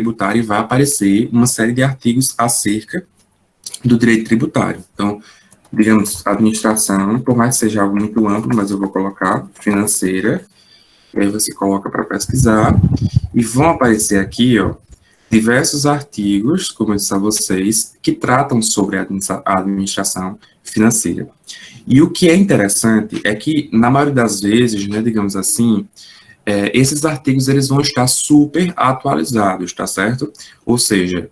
tributário e vai aparecer uma série de artigos acerca do direito tributário. Então, digamos, administração, por mais que seja algo muito amplo, mas eu vou colocar financeira, e aí você coloca para pesquisar, e vão aparecer aqui, ó, diversos artigos, como eu disse a vocês, que tratam sobre a administração financeira. E o que é interessante é que, na maioria das vezes, né, digamos assim, esses artigos eles vão estar super atualizados, tá certo? Ou seja,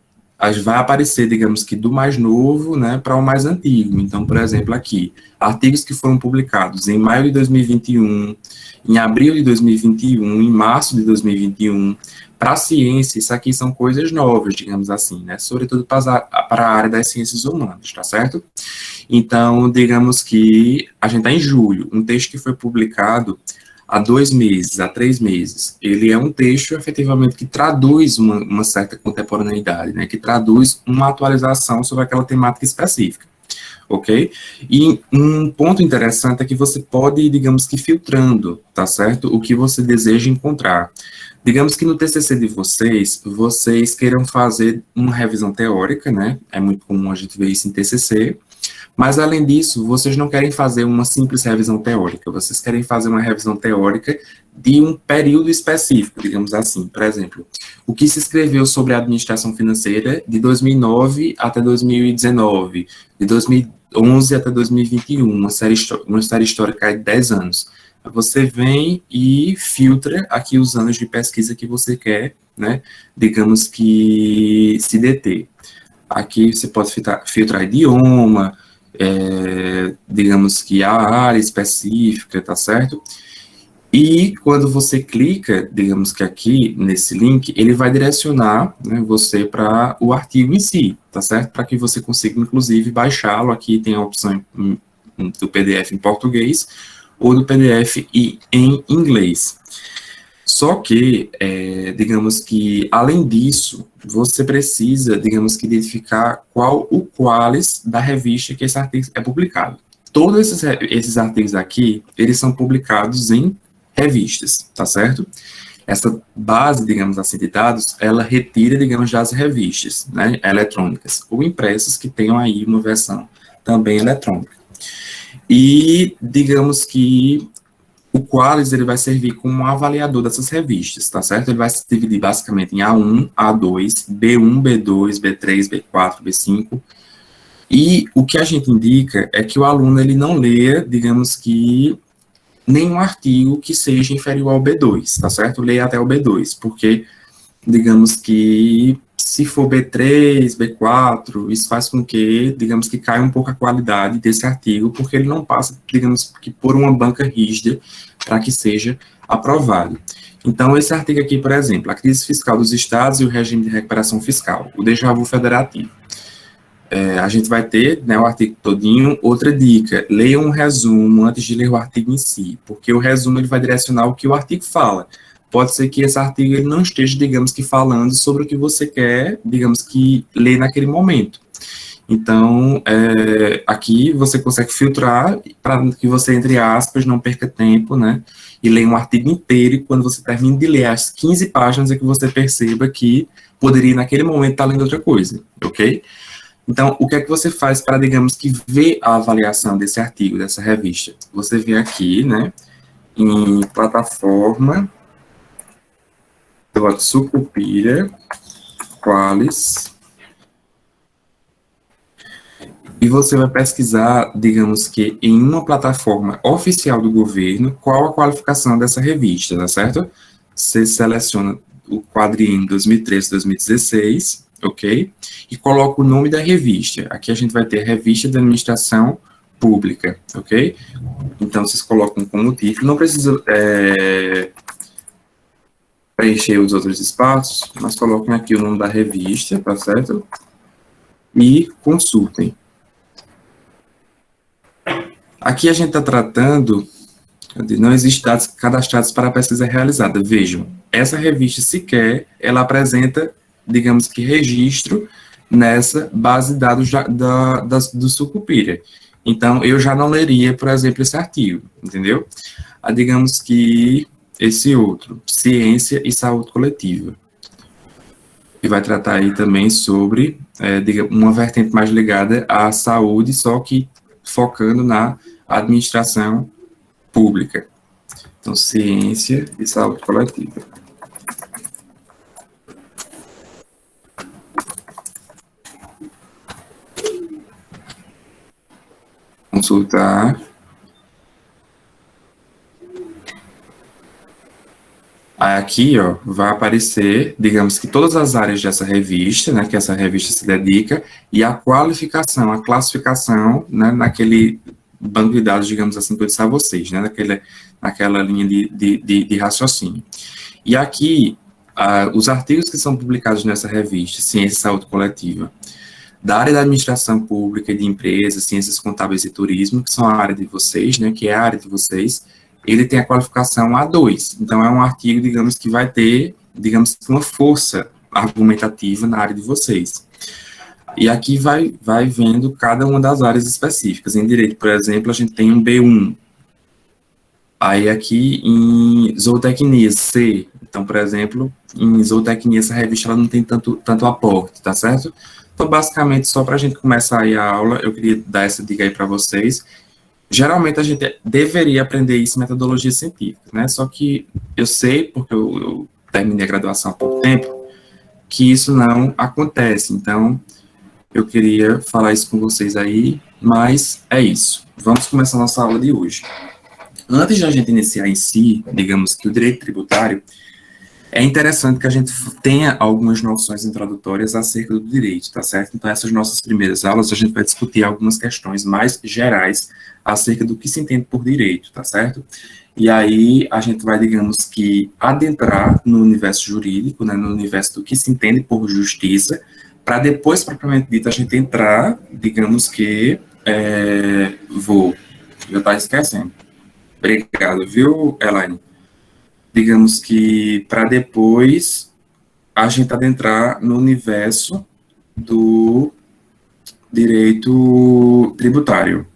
vai aparecer, digamos que, do mais novo, né, para o mais antigo. Então, por exemplo, aqui, artigos que foram publicados em maio de 2021, em abril de 2021, em março de 2021, para a ciência, isso aqui são coisas novas, digamos assim, né, sobretudo para a área das ciências humanas, tá certo? Então, digamos que a gente está em julho, um texto que foi publicado há 2 meses, há 3 meses, ele é um texto, efetivamente, que traduz uma certa contemporaneidade, né, que traduz uma atualização sobre aquela temática específica, ok? E um ponto interessante é que você pode ir, digamos que, filtrando, tá certo? O que você deseja encontrar. Digamos que no TCC de vocês queiram fazer uma revisão teórica, né, é muito comum a gente ver isso em TCC, mas, além disso, vocês não querem fazer uma simples revisão teórica, vocês querem fazer uma revisão teórica de um período específico, digamos assim. Por exemplo, o que se escreveu sobre a administração financeira de 2009 até 2019, de 2011 até 2021, uma série histórica de 10 anos. Você vem e filtra aqui os anos de pesquisa que você quer, né, digamos que se deter. Aqui você pode filtrar idioma, digamos que a área específica, tá certo? E quando você clica, digamos que aqui, nesse link, ele vai direcionar, né, você para o artigo em si, tá certo? Para que você consiga, inclusive, baixá-lo. Aqui tem a opção do PDF em português ou do PDF em inglês. Só que, digamos que, além disso, você precisa, digamos que, identificar qual o qualis da revista que esse artigo é publicado. Todos esses artigos aqui, eles são publicados em revistas, tá certo? Essa base, digamos assim, de dados, ela retira, digamos, das revistas, né, eletrônicas, ou impressas que tenham aí uma versão também eletrônica. E, digamos que, o qualis ele vai servir como um avaliador dessas revistas, tá certo? Ele vai se dividir basicamente em A1, A2, B1, B2, B3, B4, B5. E o que a gente indica é que o aluno ele não leia, digamos que, nenhum artigo que seja inferior ao B2, tá certo? Leia até o B2, porque, digamos que, se for B3, B4, isso faz com que, digamos que, caia um pouco a qualidade desse artigo, porque ele não passa, digamos que, por uma banca rígida para que seja aprovado. Então, esse artigo aqui, por exemplo, a crise fiscal dos estados e o regime de recuperação fiscal, o déjà vu federativo. A gente vai ter, né, o artigo todinho. Outra dica, leia um resumo antes de ler o artigo em si, porque o resumo ele vai direcionar o que o artigo fala. Pode ser que esse artigo ele não esteja, digamos que, falando sobre o que você quer, digamos que, ler naquele momento. Então, aqui você consegue filtrar para que você, entre aspas, não perca tempo, né, e leia um artigo inteiro, e quando você termina de ler as 15 páginas é que você perceba que poderia, naquele momento, estar lendo outra coisa, ok? Então, o que é que você faz para, digamos que, ver a avaliação desse artigo, dessa revista? Você vem aqui, né, em plataforma, Sucupira, qualis, e você vai pesquisar, digamos que, em uma plataforma oficial do governo, qual a qualificação dessa revista, tá certo? Você seleciona o quadrinho 2013, 2016, ok? E coloca o nome da revista. Aqui a gente vai ter Revista de Administração Pública, ok? Então, vocês colocam como título, não precisa preencher os outros espaços, mas coloquem aqui o nome da revista, tá certo? E consultem. Aqui a gente está tratando, não existe dados cadastrados para a pesquisa realizada. Vejam, essa revista sequer, ela apresenta, digamos que, registro nessa base de dados do Sucupira. Então, eu já não leria, por exemplo, esse artigo, entendeu? Digamos que esse outro, Ciência e Saúde Coletiva. que vai tratar aí também sobre uma vertente mais ligada à saúde, só que focando na administração pública. Então, ciência e saúde coletiva. Consultar. Aqui, ó, vai aparecer, digamos que todas as áreas dessa revista, né, que essa revista se dedica, e a qualificação, a classificação, né, naquele banco de dados, digamos assim, que eu disse a vocês, né, naquela linha de raciocínio. E aqui, os artigos que são publicados nessa revista, Ciência e Saúde Coletiva, da área da administração pública e de empresas, ciências contábeis e turismo, que são a área de vocês, né, que é a área de vocês, ele tem a qualificação A2. Então, é um artigo, digamos, que vai ter, digamos, uma força argumentativa na área de vocês. E aqui vai vendo cada uma das áreas específicas. Em direito, por exemplo, a gente tem um B1. Aí, aqui, em zootecnia, C. Então, por exemplo, em zootecnia, essa revista ela não tem tanto aporte, tá certo? Então, basicamente, só para a gente começar aí a aula, eu queria dar essa dica aí para vocês. Geralmente, a gente deveria aprender isso em metodologia científica, né? Só que eu sei, porque eu terminei a graduação há pouco tempo, que isso não acontece. Então, eu queria falar isso com vocês aí, mas é isso. Vamos começar a nossa aula de hoje. Antes de a gente iniciar em si, digamos que o direito tributário, é interessante que a gente tenha algumas noções introdutórias acerca do direito, tá certo? Então, essas nossas primeiras aulas, a gente vai discutir algumas questões mais gerais acerca do que se entende por direito, tá certo? E aí, a gente vai, digamos que, adentrar no universo jurídico, né, no universo do que se entende por justiça, para depois, propriamente dito, a gente entrar, digamos que, já está esquecendo. Obrigado, viu, Elaine? Digamos que para depois a gente adentrar no universo do direito tributário.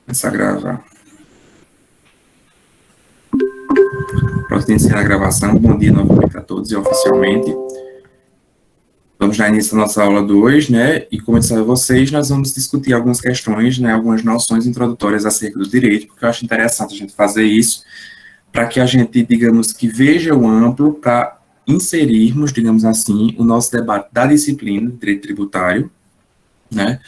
Começar a gravar. Pronto, iniciar a gravação. Bom dia novamente a todos e oficialmente. Vamos dar início à nossa aula 2, né? E como eu disse a vocês, nós vamos discutir algumas questões, né? Algumas noções introdutórias acerca do direito, porque eu acho interessante a gente fazer isso, para que a gente, digamos que, veja o amplo, para inserirmos, digamos assim, o nosso debate da disciplina de direito tributário, né?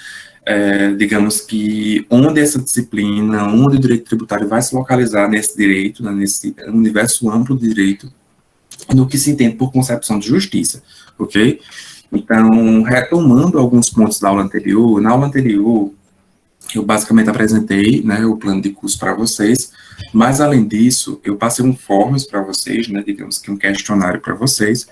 Digamos que onde essa disciplina, onde o direito tributário vai se localizar nesse direito, né? Nesse universo amplo de direito, no que se entende por concepção de justiça, ok? Então, retomando alguns pontos da aula anterior, na aula anterior, eu basicamente apresentei, né, o plano de curso para vocês, mas, além disso, eu passei um forms para vocês, né, digamos que um questionário para vocês,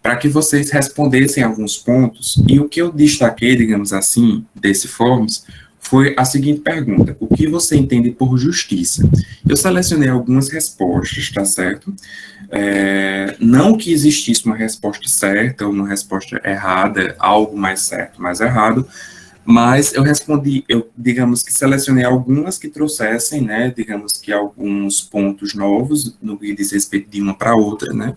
para que vocês respondessem alguns pontos, e o que eu destaquei, digamos assim, desse forms, foi a seguinte pergunta: o que você entende por justiça? Eu selecionei algumas respostas, tá certo? Não que existisse uma resposta certa ou uma resposta errada, algo mais certo, mais errado, mas eu respondi, digamos que selecionei algumas que trouxessem, né, digamos que alguns pontos novos no que diz respeito de uma para outra, né?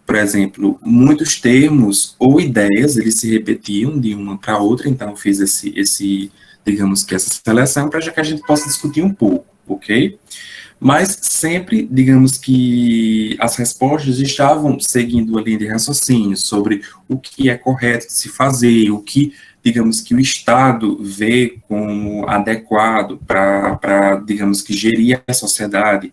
Por exemplo, muitos termos ou ideias, eles se repetiam de uma para outra, então eu fiz digamos que essa seleção para que a gente possa discutir um pouco, ok? Mas sempre, digamos que as respostas estavam seguindo a linha de raciocínio sobre o que é correto de se fazer, o que, digamos que o Estado vê como adequado para, digamos que, gerir a sociedade,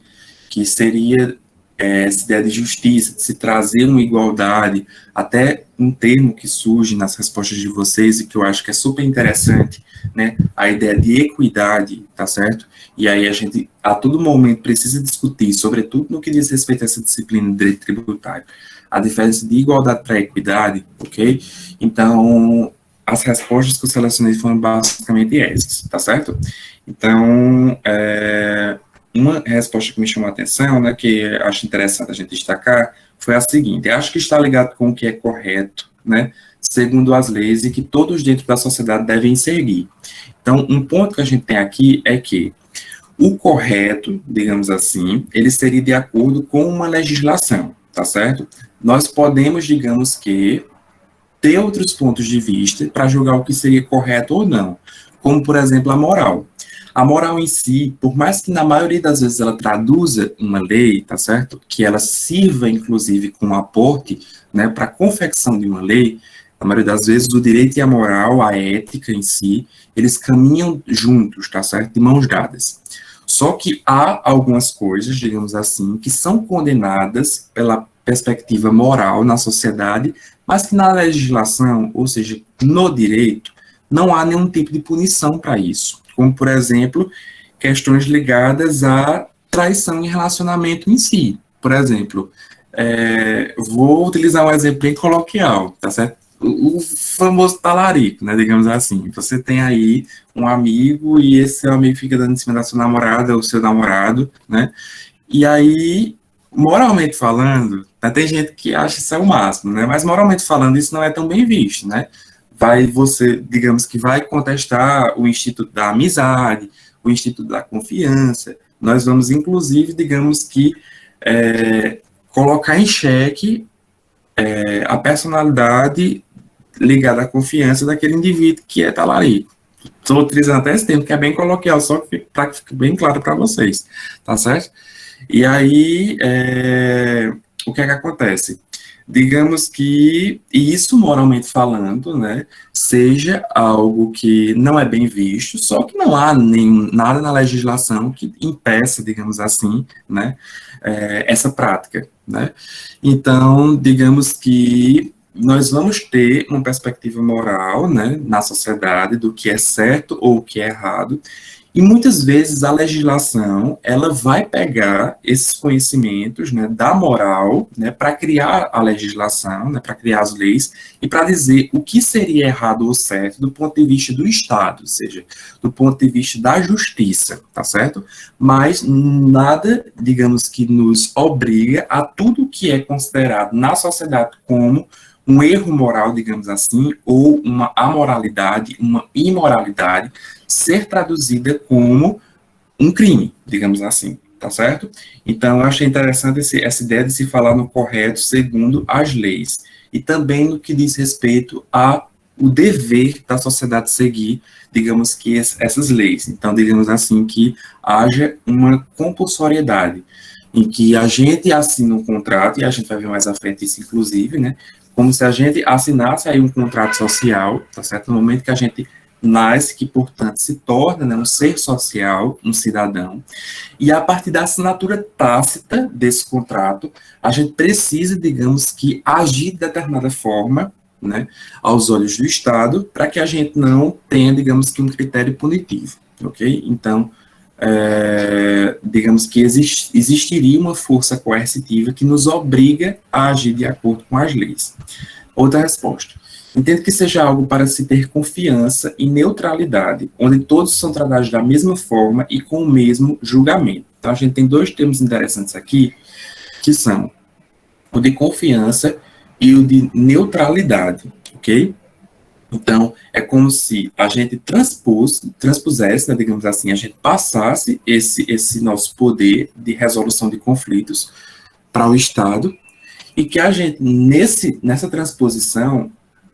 que seria essa ideia de justiça, de se trazer uma igualdade, até um termo que surge nas respostas de vocês e que eu acho que é super interessante, né, a ideia de equidade, tá certo? E aí a gente, a todo momento, precisa discutir, sobretudo no que diz respeito a essa disciplina de direito tributário, a diferença de igualdade para equidade, ok? Então, as respostas que eu selecionei foram basicamente essas, tá certo? Então, uma resposta que me chamou a atenção, né, que acho interessante a gente destacar, foi a seguinte: acho que está ligado com o que é correto, né, segundo as leis e que todos dentro da sociedade devem seguir. Então, um ponto que a gente tem aqui é que o correto, digamos assim, ele seria de acordo com uma legislação, tá certo? Nós podemos, digamos que, ter outros pontos de vista para julgar o que seria correto ou não, como, por exemplo, a moral. A moral em si, por mais que na maioria das vezes ela traduza uma lei, tá certo? Que ela sirva, inclusive, como aporte, né, para a confecção de uma lei, na maioria das vezes o direito e a moral, a ética em si, eles caminham juntos, tá certo? De mãos dadas. Só que há algumas coisas, digamos assim, que são condenadas pela perspectiva moral na sociedade, mas que na legislação, ou seja, no direito, não há nenhum tipo de punição para isso. Como, por exemplo, questões ligadas à traição em relacionamento em si. Por exemplo, vou utilizar um exemplo bem coloquial, tá certo? O famoso talarico, né, digamos assim. Você tem aí um amigo e esse seu amigo fica dando em cima da sua namorada ou seu namorado, né? E aí, moralmente falando, né, tem gente que acha isso é o máximo, né? Mas moralmente falando, isso não é tão bem visto, né? Você, digamos que vai contestar o Instituto da Amizade, o Instituto da Confiança. Nós vamos, inclusive, digamos que, colocar em xeque a personalidade ligada à confiança daquele indivíduo que é talarico. Estou utilizando até esse termo, que é bem coloquial, só para que fique bem claro para vocês, tá certo? E aí, o que é que acontece? Digamos que, e isso moralmente falando, né, seja algo que não é bem visto, só que não há nada na legislação que impeça, digamos assim, né, essa prática, né? Então, digamos que nós vamos ter uma perspectiva moral, né, na sociedade do que é certo ou o que é errado, e muitas vezes a legislação, ela vai pegar esses conhecimentos, né, da moral, né, para criar a legislação, né, para criar as leis, e para dizer o que seria errado ou certo do ponto de vista do Estado, ou seja, do ponto de vista da justiça, tá certo? Mas nada, digamos que nos obriga a tudo que é considerado na sociedade como um erro moral, digamos assim, ou uma amoralidade, uma imoralidade, ser traduzida como um crime, digamos assim, tá certo? Então, eu achei interessante essa ideia de se falar no correto segundo as leis, e também no que diz respeito ao dever da sociedade seguir, digamos que essas leis. Então, digamos assim, que haja uma compulsoriedade, em que a gente assina um contrato, e a gente vai ver mais à frente isso, inclusive, né, como se a gente assinasse aí um contrato social, tá certo? No momento que a gente nasce, que, portanto, se torna, né, um ser social, um cidadão, e a partir da assinatura tácita desse contrato, a gente precisa, digamos que, agir de determinada forma, né, aos olhos do Estado, para que a gente não tenha, digamos que, um critério punitivo, ok? Então, digamos que existiria uma força coercitiva que nos obriga a agir de acordo com as leis. Outra resposta. Entendo que seja algo para se ter confiança e neutralidade, onde todos são tratados da mesma forma e com o mesmo julgamento. Então, a gente tem dois termos interessantes aqui, que são o de confiança e o de neutralidade, ok? Então, é como se a gente transpusesse, né, digamos assim, a gente passasse esse nosso poder de resolução de conflitos para o Estado, e que a gente, nessa transposição,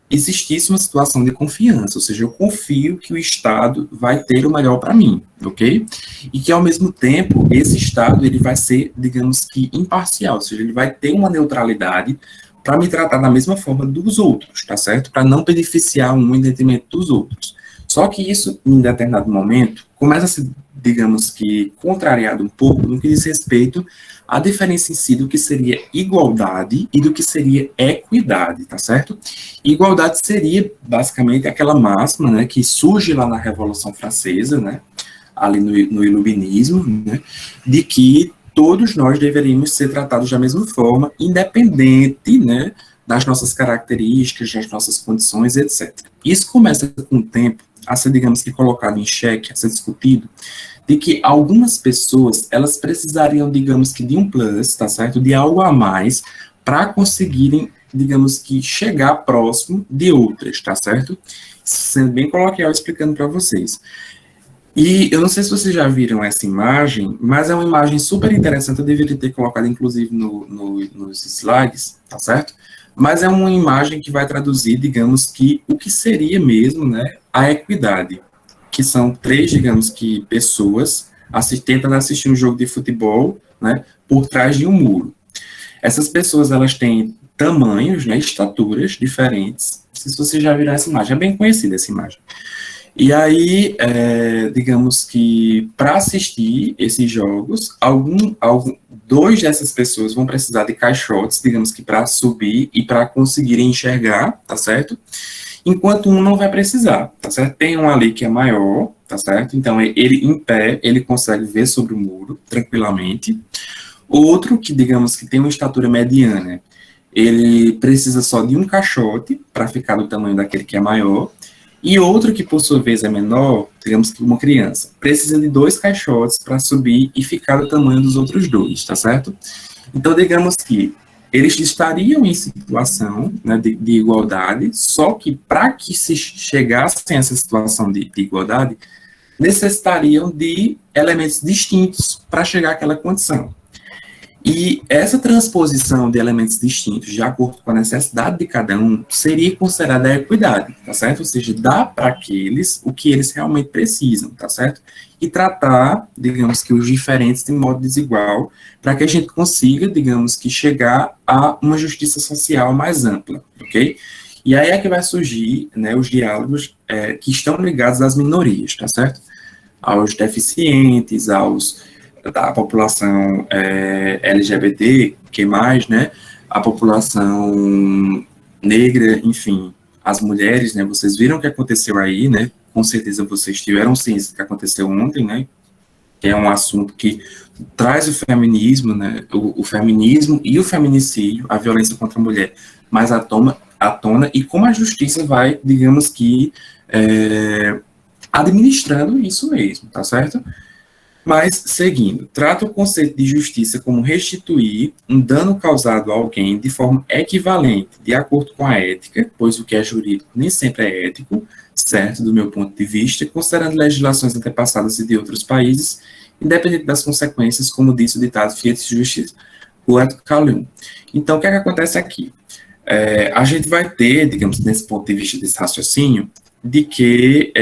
existisse uma situação de confiança, ou seja, eu confio que o Estado vai ter o melhor para mim, ok? E que, ao mesmo tempo, esse Estado ele vai ser, digamos que, imparcial, ou seja, ele vai ter uma neutralidade para me tratar da mesma forma dos outros, tá certo? Para não beneficiar um em detrimento dos outros. Só que isso, em determinado momento, começa a ser, digamos que, contrariado um pouco no que diz respeito à diferença em si do que seria igualdade e do que seria equidade, tá certo? Igualdade seria, basicamente, aquela máxima, né, que surge lá na Revolução Francesa, né, ali no Iluminismo, né, de que todos nós deveríamos ser tratados da mesma forma, independente, né, das nossas características, das nossas condições, etc. Isso começa com o tempo a ser, digamos que, colocado em xeque, a ser discutido, de que algumas pessoas, elas precisariam, digamos que, de um plus, tá certo? De algo a mais, para conseguirem, digamos que, chegar próximo de outras, tá certo? Sendo bem coloquial, explicando para vocês. E eu não sei se vocês já viram essa imagem, mas é uma imagem super interessante, eu deveria ter colocado, inclusive, nos slides, tá certo? Mas é uma imagem que vai traduzir, digamos que, o que seria mesmo, né, a equidade, que são três, digamos que, pessoas tentando assistir um jogo de futebol, né, por trás de um muro. Essas pessoas, elas têm tamanhos, né, estaturas diferentes. Não sei se vocês já viram essa imagem, é bem conhecida essa imagem. E aí, digamos que para assistir esses jogos, dois dessas pessoas vão precisar de caixotes, digamos que para subir e para conseguirem enxergar, tá certo? Enquanto um não vai precisar, tá certo? Tem um ali que é maior, tá certo? Então, ele em pé, ele consegue ver sobre o muro tranquilamente. Outro que, digamos que tem uma estatura mediana, ele precisa só de um caixote para ficar do tamanho daquele que é maior. E outro que, por sua vez, é menor, digamos que uma criança, precisa de dois caixotes para subir e ficar do tamanho dos outros dois, tá certo? Então, digamos que eles estariam em situação, né, de igualdade, só que para que se chegassem a essa situação de igualdade, necessitariam de elementos distintos para chegar àquela condição. E essa transposição de elementos distintos, de acordo com a necessidade de cada um, seria considerada a equidade, tá certo? Ou seja, dar para aqueles o que eles realmente precisam, tá certo? E tratar, digamos que, os diferentes de modo desigual, para que a gente consiga, digamos que, chegar a uma justiça social mais ampla, ok? E aí é que vai surgir, né, os diálogos que estão ligados às minorias, tá certo? Aos deficientes, da população LGBT, que mais, né, a população negra, enfim, as mulheres, né, vocês viram o que aconteceu aí, né, com certeza vocês tiveram ciência do que aconteceu ontem, né, que é um assunto que traz o feminismo, né, o feminismo e o feminicídio, a violência contra a mulher, mais à tona, e como a justiça vai, digamos que, administrando isso mesmo, tá certo? Mas, seguindo, trata o conceito de justiça como restituir um dano causado a alguém de forma equivalente, de acordo com a ética, pois o que é jurídico nem sempre é ético, certo, do meu ponto de vista, considerando legislações antepassadas e de outros países, independente das consequências, como disse o ditado Fiat Justiça, o et Calium. Então, o que é que acontece aqui? A gente vai ter, digamos, nesse ponto de vista desse raciocínio, de que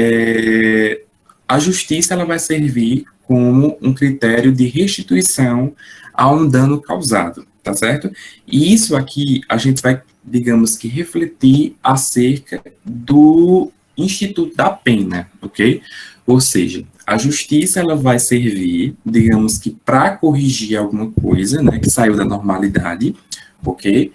a justiça ela vai servir como um critério de restituição a um dano causado, tá certo? E isso aqui a gente vai, digamos que, refletir acerca do Instituto da Pena, ok? Ou seja, a justiça ela vai servir, digamos que, para corrigir alguma coisa, né, que saiu da normalidade, ok?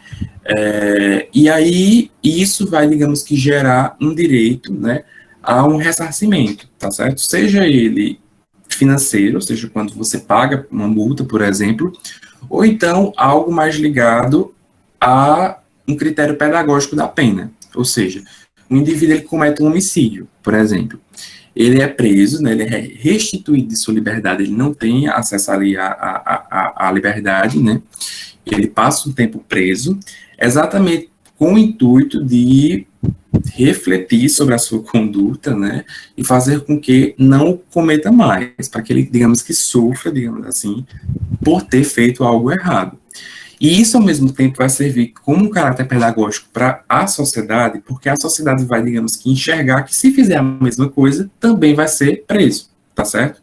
E aí isso vai, digamos que, gerar um direito, né, a um ressarcimento, tá certo? Seja ele financeiro, ou seja, quando você paga uma multa, por exemplo, ou então algo mais ligado a um critério pedagógico da pena, ou seja, um indivíduo ele comete um homicídio, por exemplo, ele é preso, né, ele é restituído de sua liberdade, ele não tem acesso ali à liberdade, né, ele passa um tempo preso, exatamente com o intuito de refletir sobre a sua conduta, né, e fazer com que não cometa mais, para que ele, digamos que sofra, digamos assim, por ter feito algo errado. E isso, ao mesmo tempo, vai servir como um caráter pedagógico para a sociedade, porque a sociedade vai, digamos que, enxergar que se fizer a mesma coisa, também vai ser preso, tá certo?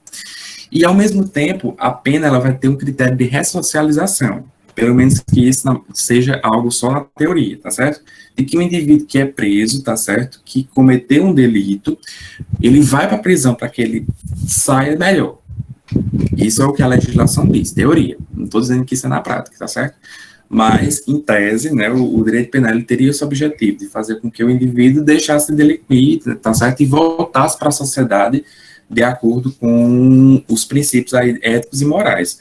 E, ao mesmo tempo, a pena ela vai ter um critério de ressocialização, pelo menos que isso não seja algo só na teoria, tá certo? De que o indivíduo que é preso, tá certo? Que cometeu um delito, ele vai para a prisão para que ele saia melhor. Isso é o que a legislação diz, teoria. Não estou dizendo que isso é na prática, tá certo? Mas, em tese, né, o direito penal ele teria esse objetivo de fazer com que o indivíduo deixasse de delinquir, tá certo? E voltasse para a sociedade de acordo com os princípios aí, éticos e morais.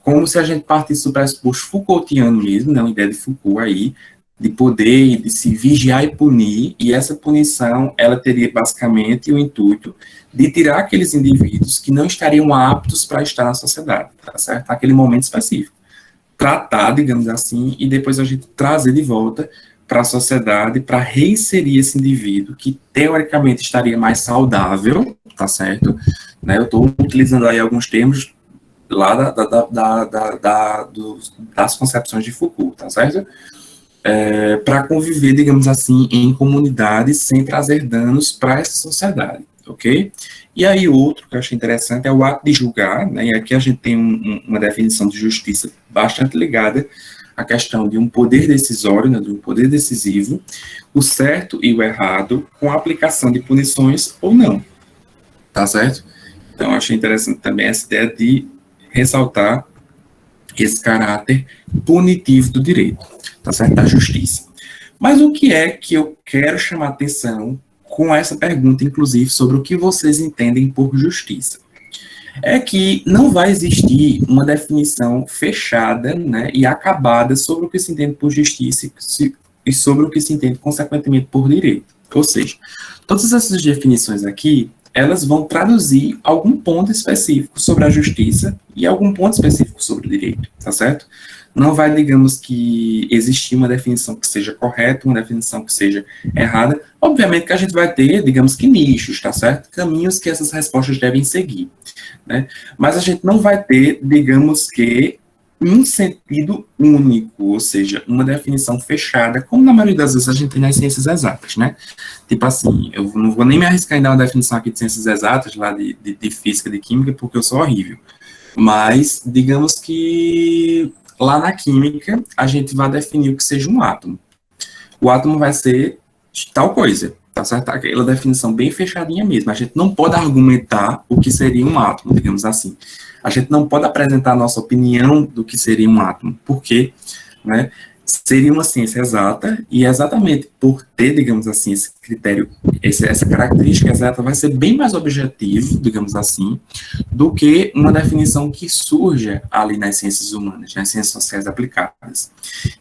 Como se a gente partisse do pressuposto Foucaultiano mesmo, né, uma ideia de Foucault aí, de poder, de se vigiar e punir, e essa punição, ela teria basicamente o intuito de tirar aqueles indivíduos que não estariam aptos para estar na sociedade, tá certo? Naquele momento específico. Tratar, digamos assim, e depois a gente trazer de volta para a sociedade para reinserir esse indivíduo que, teoricamente, estaria mais saudável, tá certo? Né? Eu estou utilizando aí alguns termos lá das concepções de Foucault, tá certo? Para conviver, digamos assim, em comunidade sem trazer danos para essa sociedade, ok? E aí outro que eu achei interessante é o ato de julgar, né? E aqui a gente tem uma definição de justiça bastante ligada à questão de um poder decisório, né, de um poder decisivo, o certo e o errado, com a aplicação de punições ou não, tá certo? Então, eu achei interessante também essa ideia de ressaltar esse caráter punitivo do direito, tá certo? Da justiça. Mas o que é que eu quero chamar atenção com essa pergunta, inclusive, sobre o que vocês entendem por justiça? É que não vai existir uma definição fechada, né, e acabada sobre o que se entende por justiça e sobre o que se entende, consequentemente, por direito. Ou seja, todas essas definições aqui, elas vão traduzir algum ponto específico sobre a justiça e algum ponto específico sobre o direito, tá certo? Não vai, digamos, que existir uma definição que seja correta, uma definição que seja errada. Obviamente que a gente vai ter, digamos que nichos, tá certo? Caminhos que essas respostas devem seguir, né? Mas a gente não vai ter, digamos que, um sentido único, ou seja, uma definição fechada, como na maioria das vezes a gente tem nas ciências exatas, né? Tipo assim, eu não vou nem me arriscar em dar uma definição aqui de ciências exatas, lá de física, de química, porque eu sou horrível. Mas, digamos que lá na química, a gente vai definir o que seja um átomo. O átomo vai ser tal coisa, tá certo? Aquela definição bem fechadinha mesmo. A gente não pode argumentar o que seria um átomo, digamos assim. A gente não pode apresentar a nossa opinião do que seria um átomo, porque, né, seria uma ciência exata, e exatamente por ter, digamos assim, esse critério, essa característica exata, vai ser bem mais objetivo, digamos assim, do que uma definição que surja ali nas ciências humanas, nas ciências sociais aplicadas.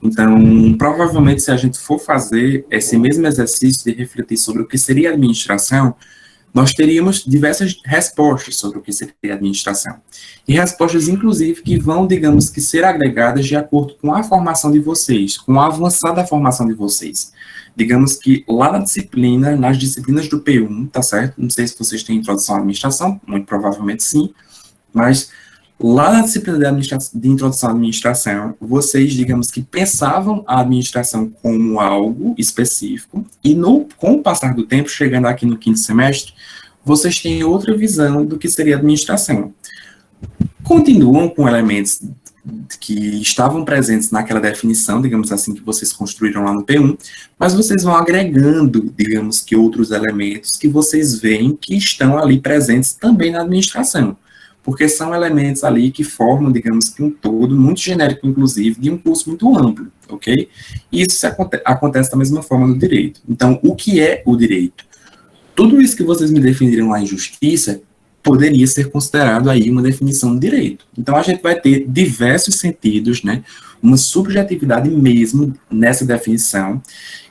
Então, provavelmente, se a gente for fazer esse mesmo exercício de refletir sobre o que seria administração, nós teríamos diversas respostas sobre o que seria administração. E respostas, inclusive, que vão, digamos que, ser agregadas de acordo com a formação de vocês, com a avançada formação de vocês. Digamos que lá na disciplina, nas disciplinas do P1, tá certo? Não sei se vocês têm introdução à administração, muito provavelmente sim, mas lá na disciplina de introdução à administração, vocês, digamos que, pensavam a administração como algo específico, e com o passar do tempo, chegando aqui no quinto semestre, vocês têm outra visão do que seria administração. Continuam com elementos que estavam presentes naquela definição, digamos assim, que vocês construíram lá no P1, mas vocês vão agregando, digamos que, outros elementos que vocês veem que estão ali presentes também na administração, porque são elementos ali que formam, digamos que, um todo muito genérico, inclusive, de um curso muito amplo, ok? E isso acontece da mesma forma no direito. Então, o que é o direito? Tudo isso que vocês me definiram lá em justiça poderia ser considerado aí uma definição de direito. Então, a gente vai ter diversos sentidos, né? Uma subjetividade mesmo nessa definição,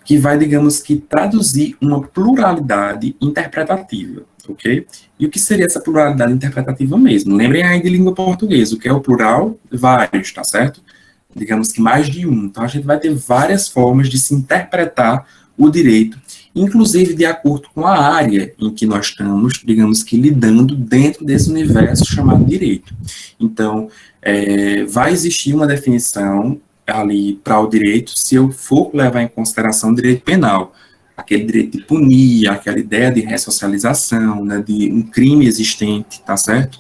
que vai, digamos que, traduzir uma pluralidade interpretativa, ok? E o que seria essa pluralidade interpretativa mesmo? Lembrem aí de língua portuguesa, o que é o plural? Vários, tá certo? Digamos que mais de um. Então, a gente vai ter várias formas de se interpretar o direito, inclusive de acordo com a área em que nós estamos, digamos que, lidando dentro desse universo chamado direito. Então, vai existir uma definição ali para o direito, se eu for levar em consideração o direito penal, aquele direito de punir, aquela ideia de ressocialização, né, de um crime existente, tá certo?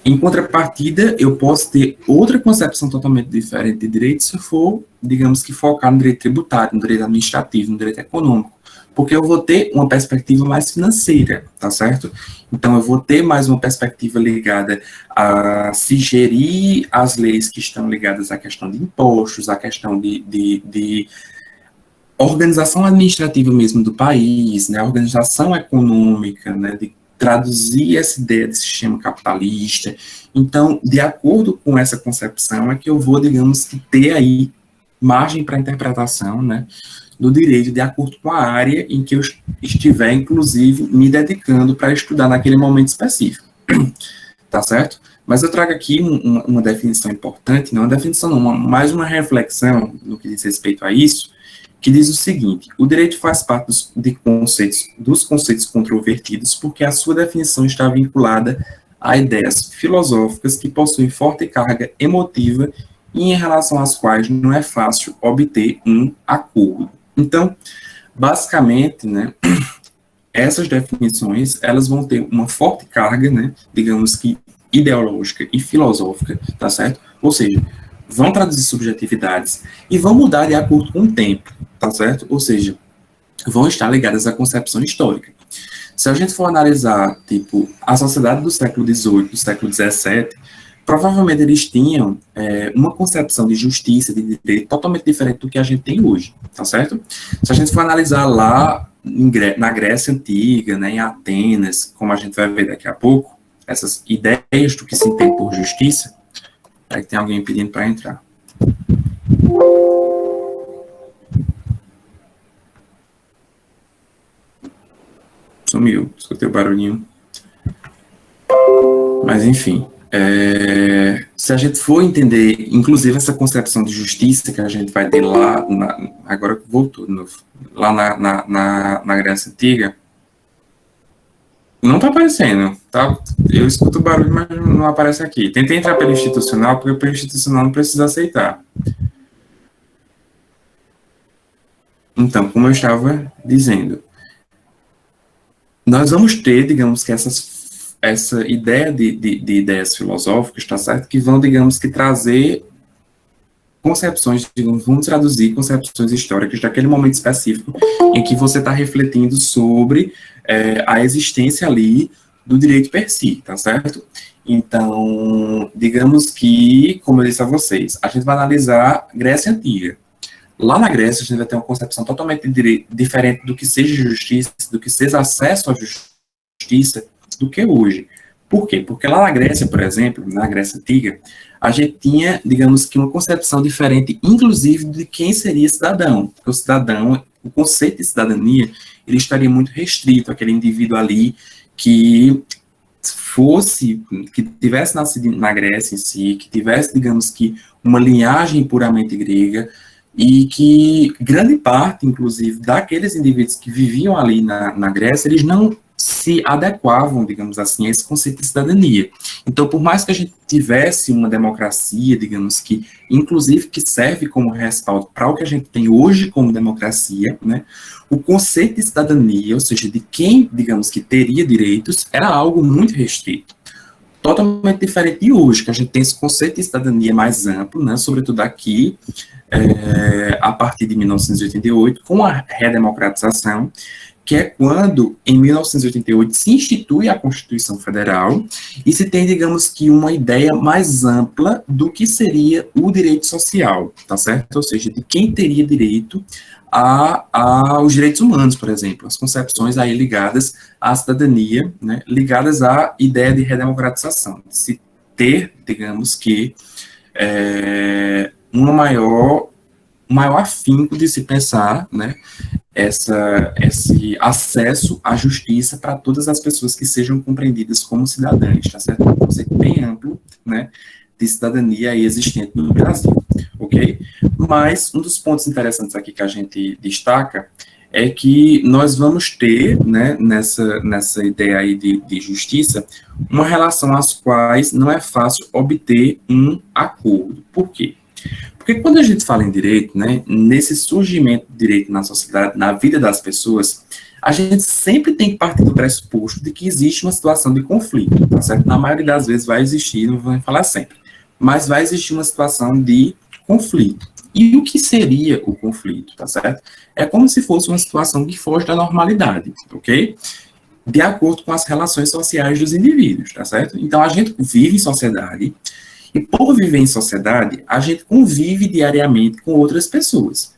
Em contrapartida, eu posso ter outra concepção totalmente diferente de direito se eu for, digamos que, focar no direito tributário, no direito administrativo, no direito econômico, porque eu vou ter uma perspectiva mais financeira, tá certo? Então, eu vou ter mais uma perspectiva ligada a se gerir as leis que estão ligadas à questão de impostos, à questão de organização administrativa mesmo do país, né, organização econômica, né, de traduzir essa ideia de sistema capitalista. Então, de acordo com essa concepção, é que eu vou, digamos que, ter aí margem para interpretação, né, do direito, de acordo com a área em que eu estiver, inclusive, me dedicando para estudar naquele momento específico. Tá certo? Mas eu trago aqui uma definição importante, não uma definição não, mais uma reflexão no que diz respeito a isso, que diz o seguinte: o direito faz parte dos conceitos controvertidos porque a sua definição está vinculada a ideias filosóficas que possuem forte carga emotiva e em relação às quais não é fácil obter um acordo. Então, basicamente, né, essas definições, elas vão ter uma forte carga, né, digamos que ideológica e filosófica, tá certo? Ou seja, vão traduzir subjetividades e vão mudar de acordo com o tempo, tá certo? Ou seja, vão estar ligadas à concepção histórica. Se a gente for analisar, tipo, a sociedade do século XVIII, do século XVII, provavelmente eles tinham uma concepção de justiça, de direito, totalmente diferente do que a gente tem hoje, tá certo? Se a gente for analisar lá na Grécia Antiga, né, em Atenas, como a gente vai ver daqui a pouco, essas ideias do que se entende por justiça, aí tem alguém pedindo para entrar. Sumiu, escutei o barulhinho. Mas, enfim, se a gente for entender, inclusive, essa concepção de justiça que a gente vai ter lá, agora que voltou de novo, lá na Grécia Antiga, não está aparecendo, tá? Eu escuto o barulho, mas não aparece aqui. Tentei entrar pelo institucional, porque pelo institucional não precisa aceitar. Então, como eu estava dizendo, nós vamos ter, digamos que essa ideia de ideias filosóficas, tá certo? Que vão, digamos que, trazer concepções, digamos, vamos traduzir concepções históricas daquele momento específico em que você está refletindo sobre a existência ali do direito per si, tá certo? Então, digamos que, como eu disse a vocês, a gente vai analisar Grécia Antiga. Lá na Grécia, a gente vai ter uma concepção totalmente diferente do que seja justiça, do que seja acesso à justiça, do que hoje. Por quê? Porque lá na Grécia, por exemplo, na Grécia Antiga, a gente tinha, digamos que, uma concepção diferente, inclusive, de quem seria cidadão. Porque o cidadão, o conceito de cidadania, ele estaria muito restrito àquele indivíduo ali que tivesse nascido na Grécia em si, que tivesse, digamos que, uma linhagem puramente grega, e que grande parte, inclusive, daqueles indivíduos que viviam ali na Grécia, eles não se adequavam, digamos assim, a esse conceito de cidadania. Então, por mais que a gente tivesse uma democracia, digamos que, inclusive, que serve como respaldo para o que a gente tem hoje como democracia, né, o conceito de cidadania, ou seja, de quem, digamos que, teria direitos, era algo muito restrito. Totalmente diferente de hoje, que a gente tem esse conceito de cidadania mais amplo, né, sobretudo aqui, a partir de 1988, com a redemocratização, que é quando, em 1988, se institui a Constituição Federal e se tem, digamos que, uma ideia mais ampla do que seria o direito social, tá certo? Ou seja, de quem teria direito aos direitos humanos, por exemplo, as concepções aí ligadas à cidadania, né, ligadas à ideia de redemocratização, de se ter, digamos que, um maior afinco de se pensar, né, esse acesso à justiça para todas as pessoas que sejam compreendidas como cidadãs, tá certo? Um conceito bem amplo, né, de cidadania aí existente no Brasil, ok? Mas um dos pontos interessantes aqui que a gente destaca é que nós vamos ter, né, nessa ideia aí de justiça, uma relação às quais não é fácil obter um acordo. Por quê? Porque quando a gente fala em direito, né, nesse surgimento do direito na sociedade, na vida das pessoas, a gente sempre tem que partir do pressuposto de que existe uma situação de conflito, tá certo? Na maioria das vezes vai existir, não vou falar sempre, mas vai existir uma situação de conflito. E o que seria o conflito, tá certo? É como se fosse uma situação que foge da normalidade, ok? De acordo com as relações sociais dos indivíduos, tá certo? Então, a gente vive em sociedade, e por viver em sociedade, a gente convive diariamente com outras pessoas.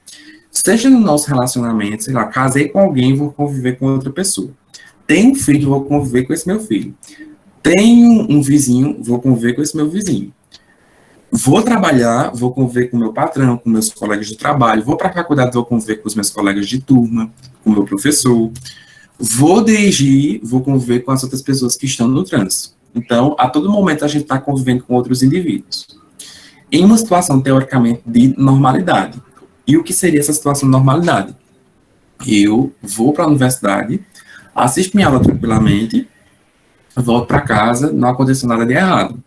Seja no nosso relacionamento, sei lá, casei com alguém, vou conviver com outra pessoa. Tenho um filho, vou conviver com esse meu filho. Tenho um vizinho, vou conviver com esse meu vizinho. Vou trabalhar, vou conviver com o meu patrão, com meus colegas de trabalho. Vou para a faculdade, vou conviver com os meus colegas de turma, com o meu professor. Vou dirigir, vou conviver com as outras pessoas que estão no trânsito. Então, a todo momento, a gente está convivendo com outros indivíduos. Em uma situação, teoricamente, de normalidade. E o que seria essa situação de normalidade? Eu vou para a universidade, assisto minha aula tranquilamente, volto para casa, não aconteceu nada de errado.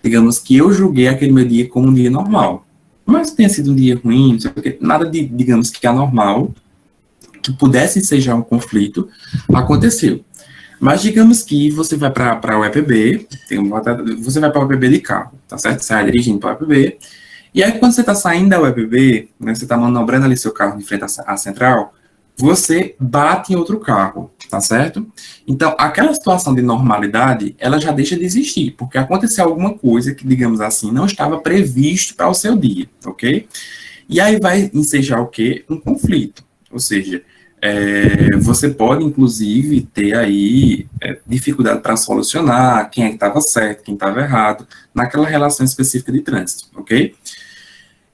Digamos que eu julguei aquele meu dia como um dia normal. Mas tenha sido um dia ruim, não sei o quê, nada de, digamos que anormal, que pudesse ser já um conflito, aconteceu. Mas digamos que você vai para a UEPB, você vai para a UEPB de carro, tá certo? Você vai dirigindo para a UEPB, e aí quando você está saindo da UEPB, né, você está manobrando ali seu carro de frente à central, você bate em outro carro, tá certo? Então, aquela situação de normalidade, ela já deixa de existir, porque aconteceu alguma coisa que, digamos assim, não estava previsto para o seu dia, ok? E aí vai ensejar o quê? Um conflito. Ou seja, você pode, inclusive, ter aí dificuldade para solucionar quem é que estava certo, quem estava errado, naquela relação específica de trânsito, ok?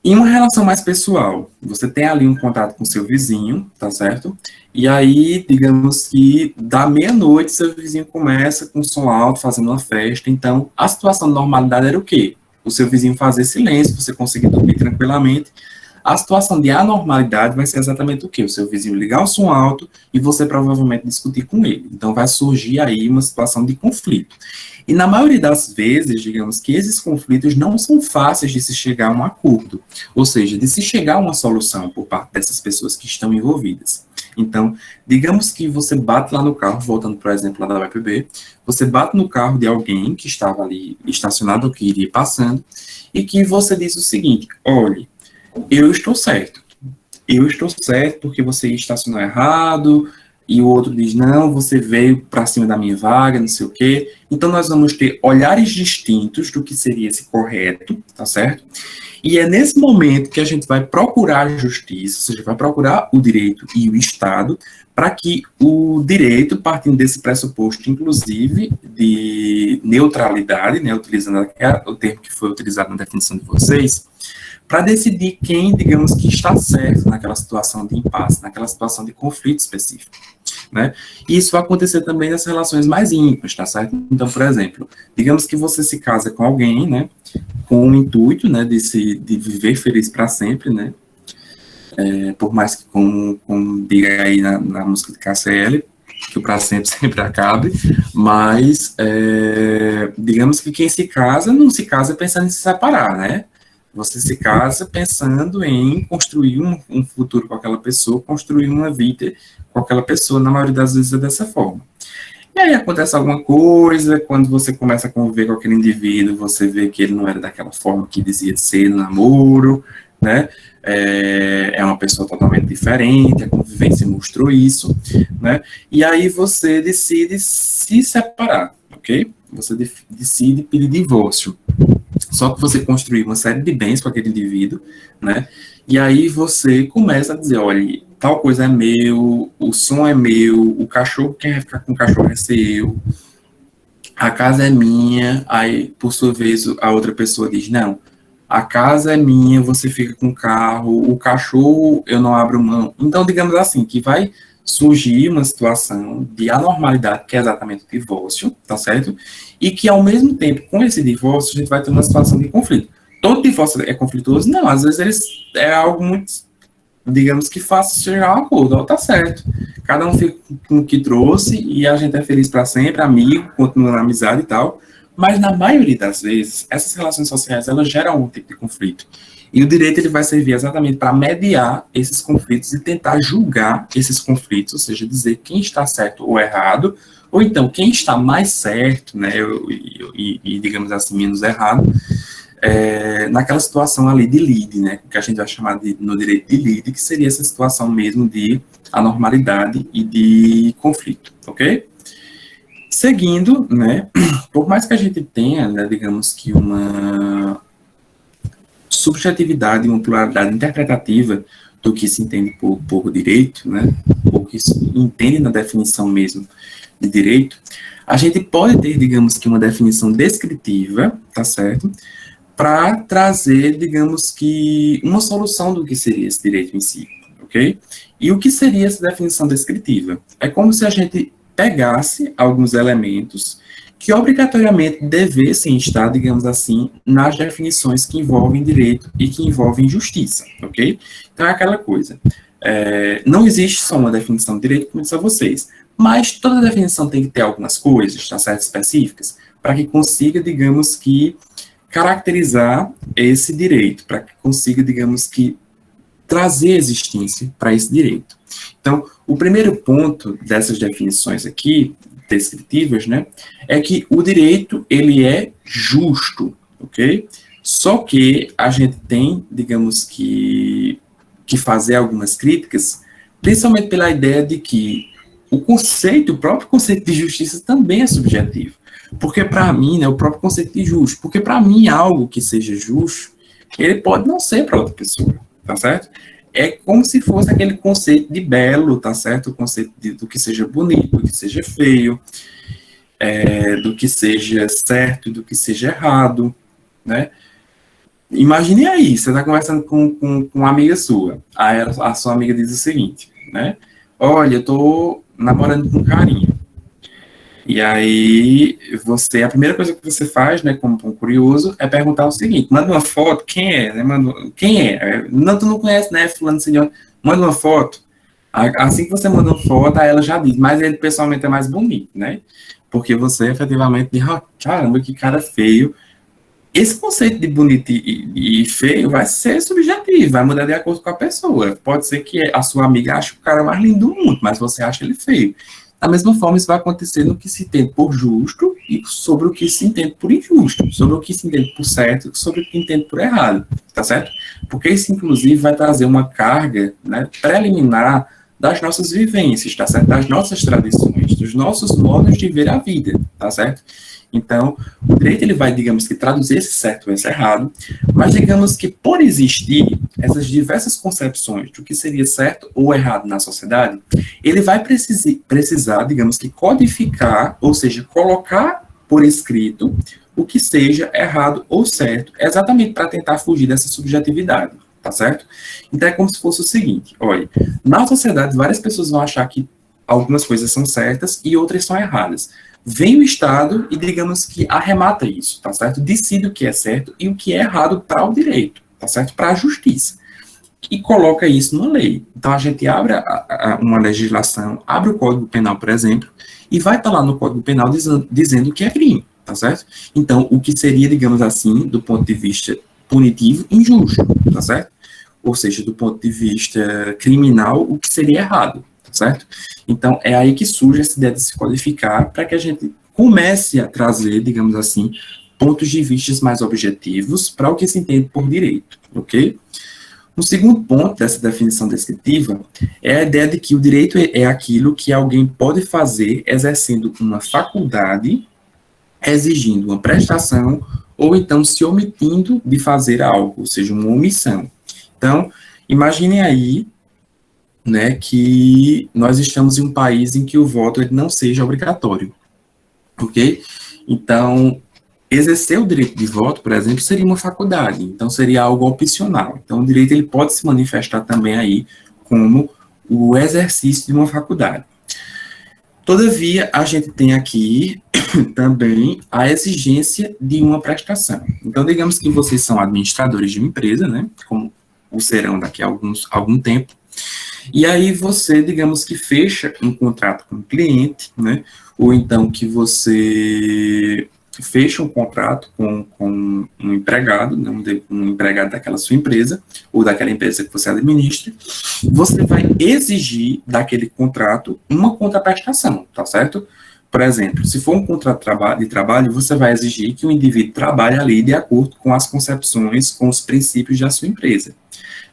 Em uma relação mais pessoal, você tem ali um contato com seu vizinho, tá certo? E aí, digamos que da meia-noite, seu vizinho começa com som alto, fazendo uma festa. Então, a situação de normalidade era o quê? O seu vizinho fazer silêncio, você conseguir dormir tranquilamente. A situação de anormalidade vai ser exatamente o quê? O seu vizinho ligar o som alto e você provavelmente discutir com ele. Então, vai surgir aí uma situação de conflito. E na maioria das vezes, digamos que esses conflitos não são fáceis de se chegar a um acordo, ou seja, de se chegar a uma solução por parte dessas pessoas que estão envolvidas. Então, digamos que você bate lá no carro, voltando, por exemplo, lá da UEPB, você bate no carro de alguém que estava ali estacionado, ou que iria passando, e que você diz o seguinte: olhe, eu estou certo porque você estacionou errado, e o outro diz, não, você veio para cima da minha vaga, não sei o quê. Então, nós vamos ter olhares distintos do que seria esse correto, tá certo? E é nesse momento que a gente vai procurar a justiça, ou seja, vai procurar o direito e o Estado, para que o direito, partindo desse pressuposto, inclusive, de neutralidade, né, utilizando o termo que foi utilizado na definição de vocês, para decidir quem, digamos, que está certo naquela situação de impasse, naquela situação de conflito específico. Né? E isso vai acontecer também nas relações mais íntimas, tá certo? Então, por exemplo, digamos que você se casa com alguém, né, com o intuito, né, de viver feliz para sempre, né, por mais que, como diga aí na música de KCL, que o para sempre sempre acabe, mas digamos que quem se casa não se casa pensando em se separar, né? Você se casa pensando em construir um futuro com aquela pessoa, construir uma vida com aquela pessoa, na maioria das vezes é dessa forma. E aí acontece alguma coisa, quando você começa a conviver com aquele indivíduo, você vê que ele não era daquela forma que dizia ser no namoro, né? É uma pessoa totalmente diferente, a convivência mostrou isso, né? E aí você decide se separar, ok? Você decide pedir divórcio. Só que você construiu uma série de bens com aquele indivíduo, né? E aí você começa a dizer, olha, tal coisa é meu, o som é meu, o cachorro, quem vai ficar com o cachorro vai ser eu, a casa é minha. Aí, por sua vez, a outra pessoa diz, não, a casa é minha, você fica com o carro, o cachorro eu não abro mão. Então, digamos assim, que vai surgir uma situação de anormalidade, que é exatamente o divórcio, tá certo? E que, ao mesmo tempo, com esse divórcio, a gente vai ter uma situação de conflito. Todo divórcio é conflituoso? Não, às vezes é algo muito, digamos que fácil chegar a um acordo, ó, tá certo. Cada um fica com o que trouxe e a gente é feliz para sempre, amigo, continua na amizade e tal. Mas, na maioria das vezes, essas relações sociais, elas geram algum tipo de conflito. E o direito ele vai servir exatamente para mediar esses conflitos e tentar julgar esses conflitos, ou seja, dizer quem está certo ou errado, ou então quem está mais certo, né, e digamos assim, menos errado, naquela situação ali de lide, né, que a gente vai chamar no direito de lide, que seria essa situação mesmo de anormalidade e de conflito, ok? Seguindo, né, por mais que a gente tenha, né, digamos que uma subjetividade, uma pluralidade interpretativa do que se entende por direito, né, ou que se entende na definição mesmo de direito, a gente pode ter, digamos que uma definição descritiva, tá certo, para trazer, digamos que, uma solução do que seria esse direito em si, ok? E o que seria essa definição descritiva? É como se a gente pegasse alguns elementos que obrigatoriamente devessem estar, digamos assim, nas definições que envolvem direito e que envolvem justiça, ok? Então é aquela coisa. Não existe só uma definição de direito, como disse a vocês, mas toda definição tem que ter algumas coisas, tá certo, específicas, para que consiga, digamos que, caracterizar esse direito, para que consiga, digamos que, trazer existência para esse direito. Então, o primeiro ponto dessas definições aqui, descritivas, né, é que o direito, ele é justo, ok? Só que a gente tem, digamos que fazer algumas críticas, principalmente pela ideia de que o próprio conceito de justiça também é subjetivo. Porque para mim, né, o próprio conceito de justo, porque para mim algo que seja justo, ele pode não ser para outra pessoa, tá certo? É como se fosse aquele conceito de belo, tá certo? O conceito do que seja bonito, do que seja feio, do que seja certo e do que seja errado, né? Imagine aí, você está conversando com uma amiga sua, aí a sua amiga diz o seguinte, né? Olha, eu tô namorando com um carinha. E aí, a primeira coisa que você faz, né, como um curioso, é perguntar o seguinte, manda uma foto, quem é? Né? Quem é? Não, tu não conhece, né, fulano, senhor? Manda uma foto. Assim que você manda uma foto, aí ela já diz, mas ele pessoalmente é mais bonito, né? Porque você efetivamente diz, caramba, que cara feio. Esse conceito de bonito e feio vai ser subjetivo, vai mudar de acordo com a pessoa. Pode ser que a sua amiga ache o cara mais lindo do mundo, mas você acha ele feio. Da mesma forma, isso vai acontecer no que se entende por justo e sobre o que se entende por injusto, sobre o que se entende por certo e sobre o que se entende por errado, tá certo? Porque isso, inclusive, vai trazer uma carga, né, preliminar das nossas vivências, tá certo? Das nossas tradições, dos nossos modos de ver a vida, tá certo? Então, o direito ele vai, digamos que, traduzir esse certo ou esse errado, mas digamos que, por existir essas diversas concepções do que seria certo ou errado na sociedade, ele vai precisar, digamos que, codificar, ou seja, colocar por escrito o que seja errado ou certo, exatamente para tentar fugir dessa subjetividade, tá certo? Então, é como se fosse o seguinte, olha, na sociedade, várias pessoas vão achar que algumas coisas são certas e outras são erradas. Vem o Estado e, digamos que, arremata isso, tá certo? Decide o que é certo e o que é errado para o direito, tá certo? Para a justiça. E coloca isso numa lei. Então, a gente abre uma legislação, abre o Código Penal, por exemplo, e vai estar lá no Código Penal dizendo que é crime, tá certo? Então, o que seria, digamos assim, do ponto de vista punitivo, injusto, tá certo? Ou seja, do ponto de vista criminal, o que seria errado, certo? Então, é aí que surge essa ideia de se codificar para que a gente comece a trazer, digamos assim, pontos de vista mais objetivos para o que se entende por direito, ok? O segundo ponto dessa definição descritiva é a ideia de que o direito é aquilo que alguém pode fazer exercendo uma faculdade, exigindo uma prestação ou então se omitindo de fazer algo, ou seja, uma omissão. Então, imaginem aí, né, que nós estamos em um país em que o voto ele não seja obrigatório, ok? Então, exercer o direito de voto, por exemplo, seria uma faculdade, então seria algo opcional. Então, o direito ele pode se manifestar também aí como o exercício de uma faculdade. Todavia, a gente tem aqui também a exigência de uma prestação. Então, digamos que vocês são administradores de uma empresa, né, como o serão daqui a algum tempo, e aí você, digamos que fecha um contrato com o cliente, né? Ou então que você fecha um contrato com um empregado, né? Um empregado daquela sua empresa, ou daquela empresa que você administra, você vai exigir daquele contrato uma contraprestação, tá certo? Por exemplo, se for um contrato de trabalho, você vai exigir que o indivíduo trabalhe ali de acordo com as concepções, com os princípios da sua empresa.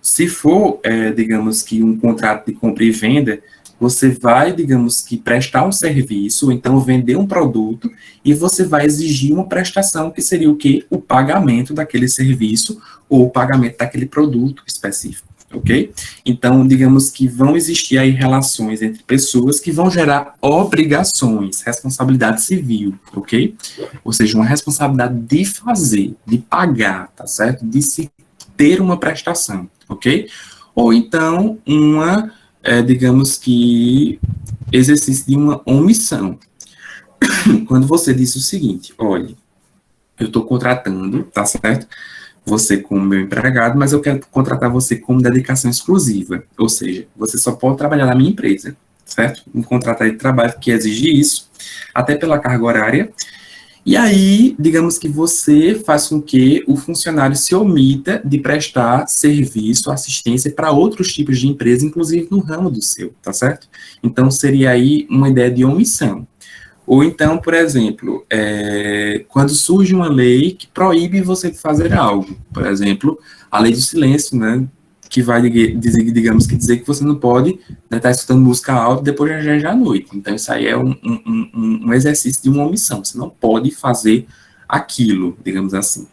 Se for, digamos que um contrato de compra e venda, você vai, digamos que, prestar um serviço, ou então vender um produto, e você vai exigir uma prestação, que seria o quê? O pagamento daquele serviço, ou o pagamento daquele produto específico, ok? Então, digamos que vão existir aí relações entre pessoas que vão gerar obrigações, responsabilidade civil, ok? Ou seja, uma responsabilidade de fazer, de pagar, tá certo? De se ter uma prestação, ok? Ou então, digamos que, exercício de uma omissão. Quando você diz o seguinte, olha, eu estou contratando, tá certo? Você como meu empregado, mas eu quero contratar você como dedicação exclusiva. Ou seja, você só pode trabalhar na minha empresa, certo? Um contrato de trabalho que exige isso, até pela carga horária. E aí, digamos que você faz com que o funcionário se omita de prestar serviço, assistência para outros tipos de empresa, inclusive no ramo do seu, tá certo? Então, seria aí uma ideia de omissão. Ou então, por exemplo, quando surge uma lei que proíbe você de fazer algo, por exemplo, a lei do silêncio, né, que vai dizer, digamos que dizer que você não pode estar escutando música alta depois já à noite. Então, isso aí é um exercício de uma omissão. Você não pode fazer aquilo, digamos assim.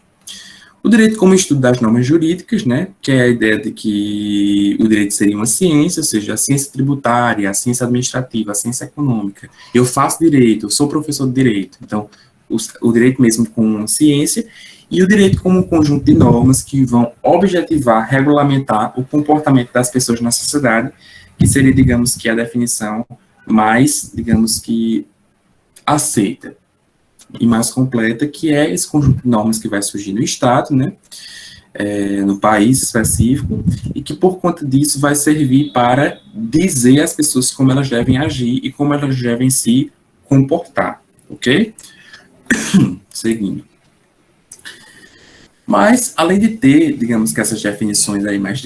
O direito como estudo das normas jurídicas, né, que é a ideia de que o direito seria uma ciência, ou seja, a ciência tributária, a ciência administrativa, a ciência econômica. Eu faço direito, eu sou professor de direito, então o direito mesmo como ciência, e o direito como um conjunto de normas que vão objetivar, regulamentar o comportamento das pessoas na sociedade, que seria, digamos que, a definição mais, digamos que, aceita e mais completa, que é esse conjunto de normas que vai surgir no Estado, né, no país específico, e que por conta disso vai servir para dizer às pessoas como elas devem agir e como elas devem se comportar, ok? Seguindo. Mas, além de ter, digamos que essas definições aí mais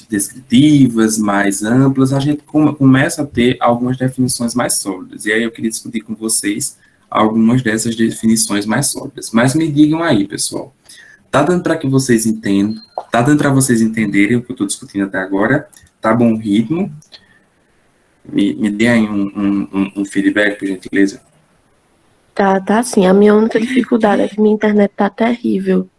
descritivas, mais amplas, a gente começa a ter algumas definições mais sólidas. E aí eu queria discutir com vocês algumas dessas definições mais sólidas. Mas me digam aí, pessoal, tá dando para que vocês entendam? Tá dando para vocês entenderem o que eu estou discutindo até agora? Tá bom o ritmo? Me dê aí um feedback, por gentileza. Tá sim. A minha única dificuldade é que minha internet tá terrível.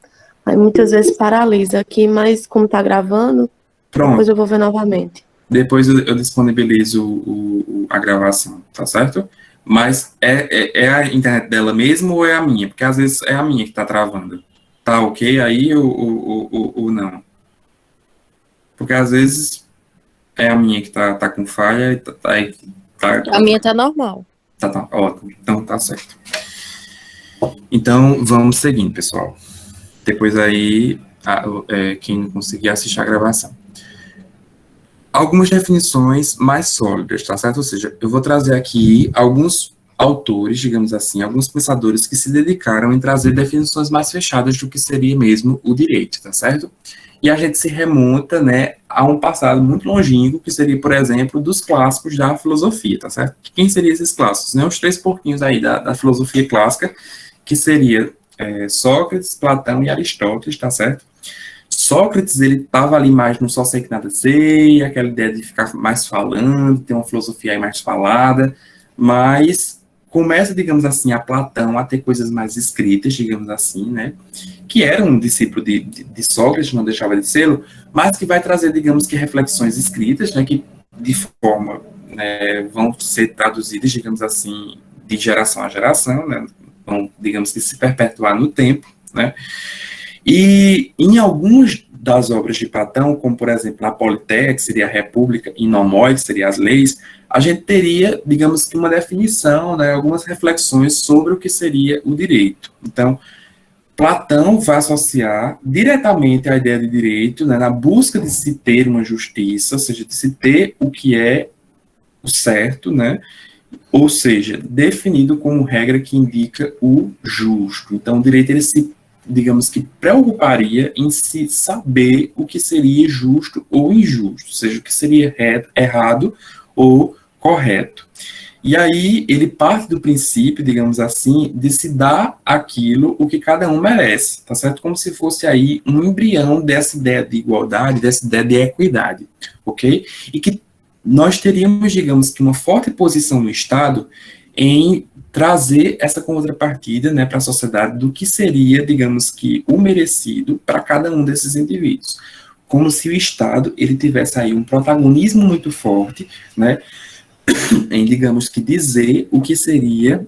Aí muitas vezes paralisa aqui, mas como tá gravando, Pronto. depois eu vou ver novamente. Depois eu disponibilizo a gravação, tá certo? Mas é a internet dela mesmo ou é a minha? Porque às vezes é a minha que tá travando. Tá ok aí ou não? Porque às vezes é a minha que tá com falha e A minha tá normal. Tá, ótimo. Então tá certo. Então vamos seguindo, pessoal. Depois aí, quem não conseguir assistir a gravação. Algumas definições mais sólidas, tá certo? Ou seja, eu vou trazer aqui alguns autores, digamos assim, alguns pensadores que se dedicaram em trazer definições mais fechadas do que seria mesmo o direito, tá certo? E a gente se remonta, né, a um passado muito longínquo, que seria, por exemplo, dos clássicos da filosofia, tá certo? Quem seriam esses clássicos? Né? Os três porquinhos aí da filosofia clássica, que seria Sócrates, Platão e Aristóteles, tá certo? Sócrates, ele estava ali mais no só sei que nada sei, aquela ideia de ficar mais falando, ter uma filosofia aí mais falada, mas começa, digamos assim, a Platão a ter coisas mais escritas, digamos assim, né, que era um discípulo de Sócrates, não deixava de ser, mas que vai trazer, digamos que, reflexões escritas, né, que de forma, né, vão ser traduzidas, digamos assim, de geração a geração, né, vão, digamos que, se perpetuar no tempo, né, e em algumas das obras de Platão, como, por exemplo, a Politeia, que seria a República, e Nomoi, que seria as leis, a gente teria, digamos que, uma definição, né, algumas reflexões sobre o que seria o direito. Então, Platão vai associar diretamente a ideia de direito, né, na busca de se ter uma justiça, ou seja, de se ter o que é o certo, né, ou seja, definido como regra que indica o justo. Então, o direito, ele se, digamos que, preocuparia em se saber o que seria justo ou injusto, ou seja, o que seria errado ou correto. E aí ele parte do princípio, digamos assim, de se dar aquilo o que cada um merece, tá certo? Como se fosse aí um embrião dessa ideia de igualdade, dessa ideia de equidade, ok? E que nós teríamos, digamos que, uma forte posição no Estado em trazer essa contrapartida, né, para a sociedade do que seria, digamos que, o merecido para cada um desses indivíduos. Como se o Estado, ele tivesse aí um protagonismo muito forte, né, em, digamos que, dizer o que seria,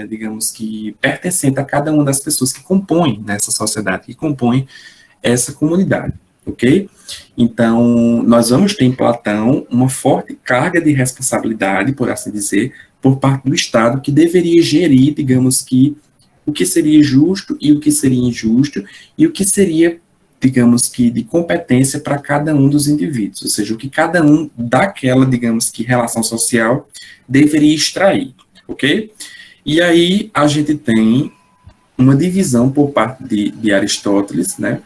digamos que, pertencente a cada uma das pessoas que compõem nessa sociedade, que compõem essa comunidade. ok? Então, nós vamos ter em Platão uma forte carga de responsabilidade, por assim dizer, por parte do Estado, que deveria gerir, digamos que, o que seria justo e o que seria injusto, e o que seria, digamos que, de competência para cada um dos indivíduos, ou seja, o que cada um daquela, digamos que, relação social deveria extrair, ok? E aí a gente tem uma divisão por parte de Aristóteles, né,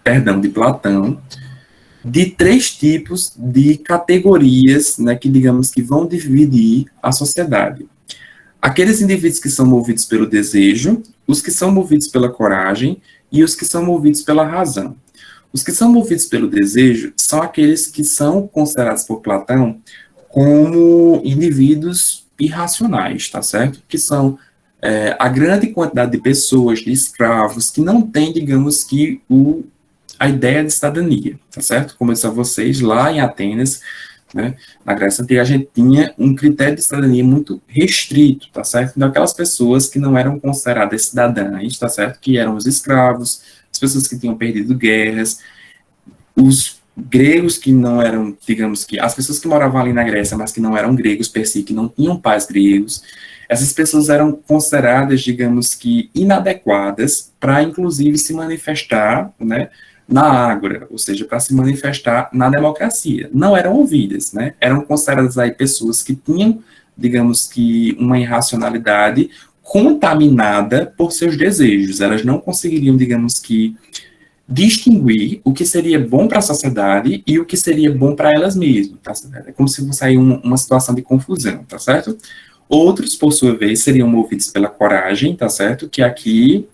perdão, de Platão, de 3 tipos de categorias, né, que digamos que vão dividir a sociedade. Aqueles indivíduos que são movidos pelo desejo, os que são movidos pela coragem e os que são movidos pela razão. Os que são movidos pelo desejo são aqueles que são considerados por Platão como indivíduos irracionais, tá certo? Que são a grande quantidade de pessoas, de escravos, que não têm, digamos que, a ideia de cidadania, tá certo? Como eu disse a vocês, lá em Atenas, né, na Grécia Antiga, a gente tinha um critério de cidadania muito restrito, tá certo? Então, aquelas pessoas que não eram consideradas cidadãs, tá certo? Que eram os escravos, as pessoas que tinham perdido guerras, os gregos que não eram, digamos que, as pessoas que moravam ali na Grécia, mas que não eram gregos per si, que não tinham pais gregos, essas pessoas eram consideradas, digamos que, inadequadas para, inclusive, se manifestar, né, na ágora, ou seja, para se manifestar na democracia. Não eram ouvidas, né? Eram consideradas aí pessoas que tinham, digamos que, uma irracionalidade contaminada por seus desejos. Elas não conseguiriam, digamos que, distinguir o que seria bom para a sociedade e o que seria bom para elas mesmas, tá certo? É como se fosse aí uma situação de confusão, tá certo? Outros, por sua vez, seriam movidos pela coragem, tá certo? Que aqui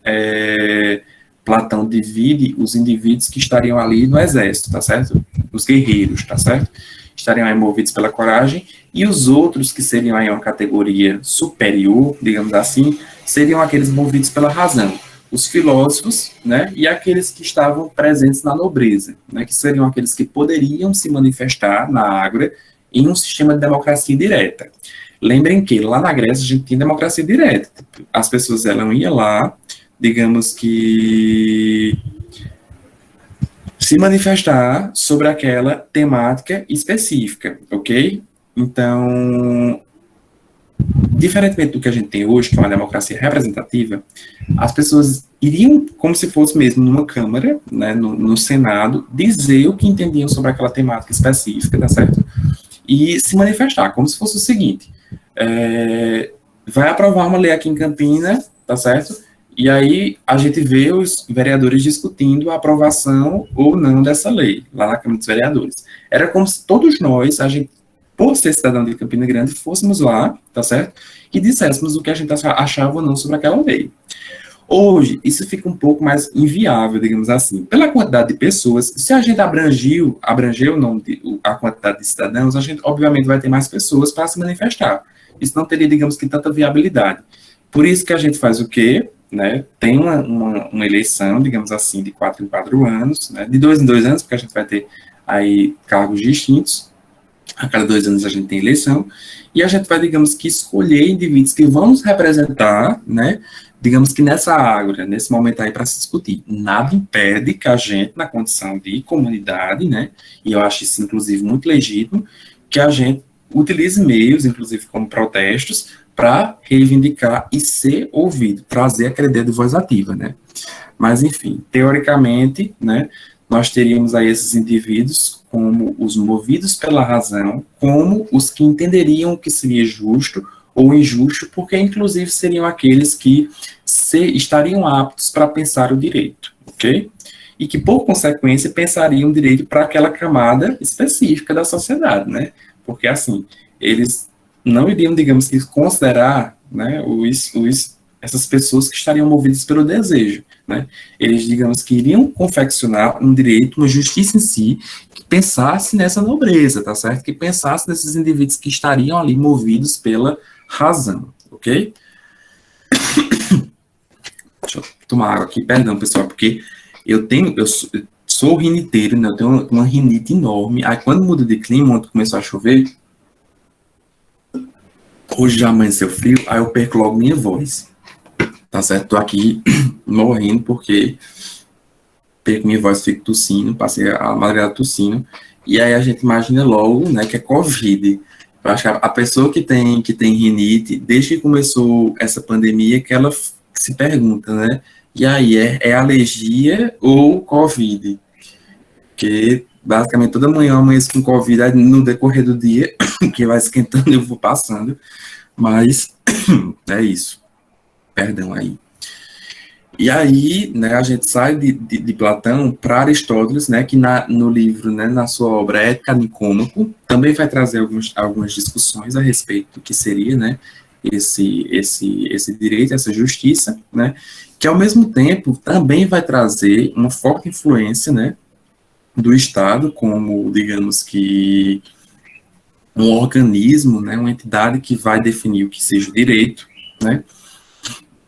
Platão divide os indivíduos que estariam ali no exército, tá certo? Os guerreiros, tá certo? Estariam aí movidos pela coragem, e os outros, que seriam aí uma categoria superior, digamos assim, seriam aqueles movidos pela razão. Os filósofos, né, e aqueles que estavam presentes na nobreza, né, que seriam aqueles que poderiam se manifestar na ágora em um sistema de democracia direta. Lembrem que lá na Grécia a gente tinha democracia direta. As pessoas iam lá, digamos que, se manifestar sobre aquela temática específica, ok? Então, diferentemente do que a gente tem hoje, que é uma democracia representativa, as pessoas iriam, como se fosse mesmo numa Câmara, né, no Senado, dizer o que entendiam sobre aquela temática específica, tá certo? E se manifestar, como se fosse o seguinte: vai aprovar uma lei aqui em Campina, tá certo? E aí a gente vê os vereadores discutindo a aprovação ou não dessa lei, lá na Câmara dos Vereadores. Era como se todos nós, a gente, por ser cidadão de Campina Grande, fôssemos lá, tá certo? E disséssemos o que a gente achava ou não sobre aquela lei. Hoje, isso fica um pouco mais inviável, digamos assim. Pela quantidade de pessoas, se a gente abrangeu não a quantidade de cidadãos, a gente, obviamente, vai ter mais pessoas para se manifestar. Isso não teria, digamos que, tanta viabilidade. Por isso que a gente faz o quê? Né? Tem uma eleição, digamos assim, de 4 em 4 anos, né? De 2 em 2 anos, porque a gente vai ter aí cargos distintos. A cada 2 anos a gente tem eleição, e a gente vai, digamos que, escolher indivíduos que vão nos representar, né, digamos que nessa ágora, nesse momento aí para se discutir. Nada impede que a gente, na condição de comunidade, né, e eu acho isso, inclusive, muito legítimo, que a gente utilize meios, inclusive como protestos, para reivindicar e ser ouvido, trazer aquela ideia de voz ativa, né. Mas, enfim, teoricamente, né, nós teríamos aí esses indivíduos como os movidos pela razão, como os que entenderiam o que seria justo ou injusto, porque inclusive seriam aqueles que estariam aptos para pensar o direito, ok? E que, por consequência, pensariam o direito para aquela camada específica da sociedade, né? Porque, assim, eles não iriam, digamos que, considerar, né, essas pessoas que estariam movidas pelo desejo, né? Eles, digamos que, iriam confeccionar um direito, uma justiça em si, que pensasse nessa nobreza, tá certo? Que pensasse nesses indivíduos que estariam ali movidos pela razão, ok? Deixa eu tomar água aqui, perdão, pessoal, porque eu sou riniteiro, né? Eu tenho uma rinite enorme. Aí, quando muda de clima, ontem começou a chover, hoje já amanheceu frio, aí eu perco logo minha voz. Tá certo? Tô aqui morrendo porque perco minha voz, fico tossindo, passei a madrugada tossindo, e aí a gente imagina logo, né, que é Covid. Eu acho que a pessoa que tem rinite, desde que começou essa pandemia, que ela se pergunta, né, e aí, é alergia ou Covid? Porque, basicamente, toda manhã eu amanheço com Covid, aí no decorrer do dia, que vai esquentando, eu vou passando, mas é isso. Perdão aí. E aí, né, a gente sai de Platão para Aristóteles, né, que no livro, né, na sua obra Ética Nicômaco, também vai trazer algumas discussões a respeito do que seria, né, esse direito, essa justiça, né, que ao mesmo tempo também vai trazer uma forte influência, né, do Estado como, digamos que, um organismo, né, uma entidade que vai definir o que seja o direito, né,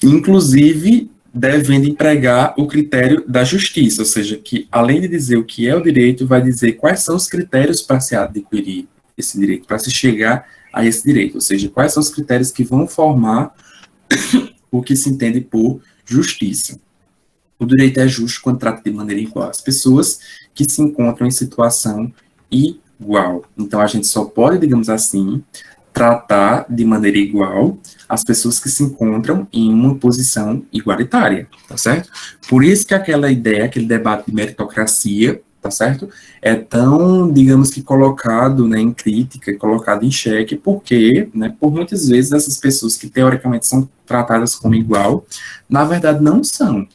inclusive devendo empregar o critério da justiça, ou seja, que além de dizer o que é o direito, vai dizer quais são os critérios para se adquirir esse direito, para se chegar a esse direito, ou seja, quais são os critérios que vão formar o que se entende por justiça. O direito é justo quando trata de maneira igual as pessoas que se encontram em situação igual. Então, a gente só pode, digamos assim, tratar de maneira igual as pessoas que se encontram em uma posição igualitária, tá certo? Por isso que aquela ideia, aquele debate de meritocracia, tá certo? É tão, digamos que, colocado, né, em crítica, colocado em xeque, porque, né, por muitas vezes essas pessoas que teoricamente são tratadas como igual, na verdade não são.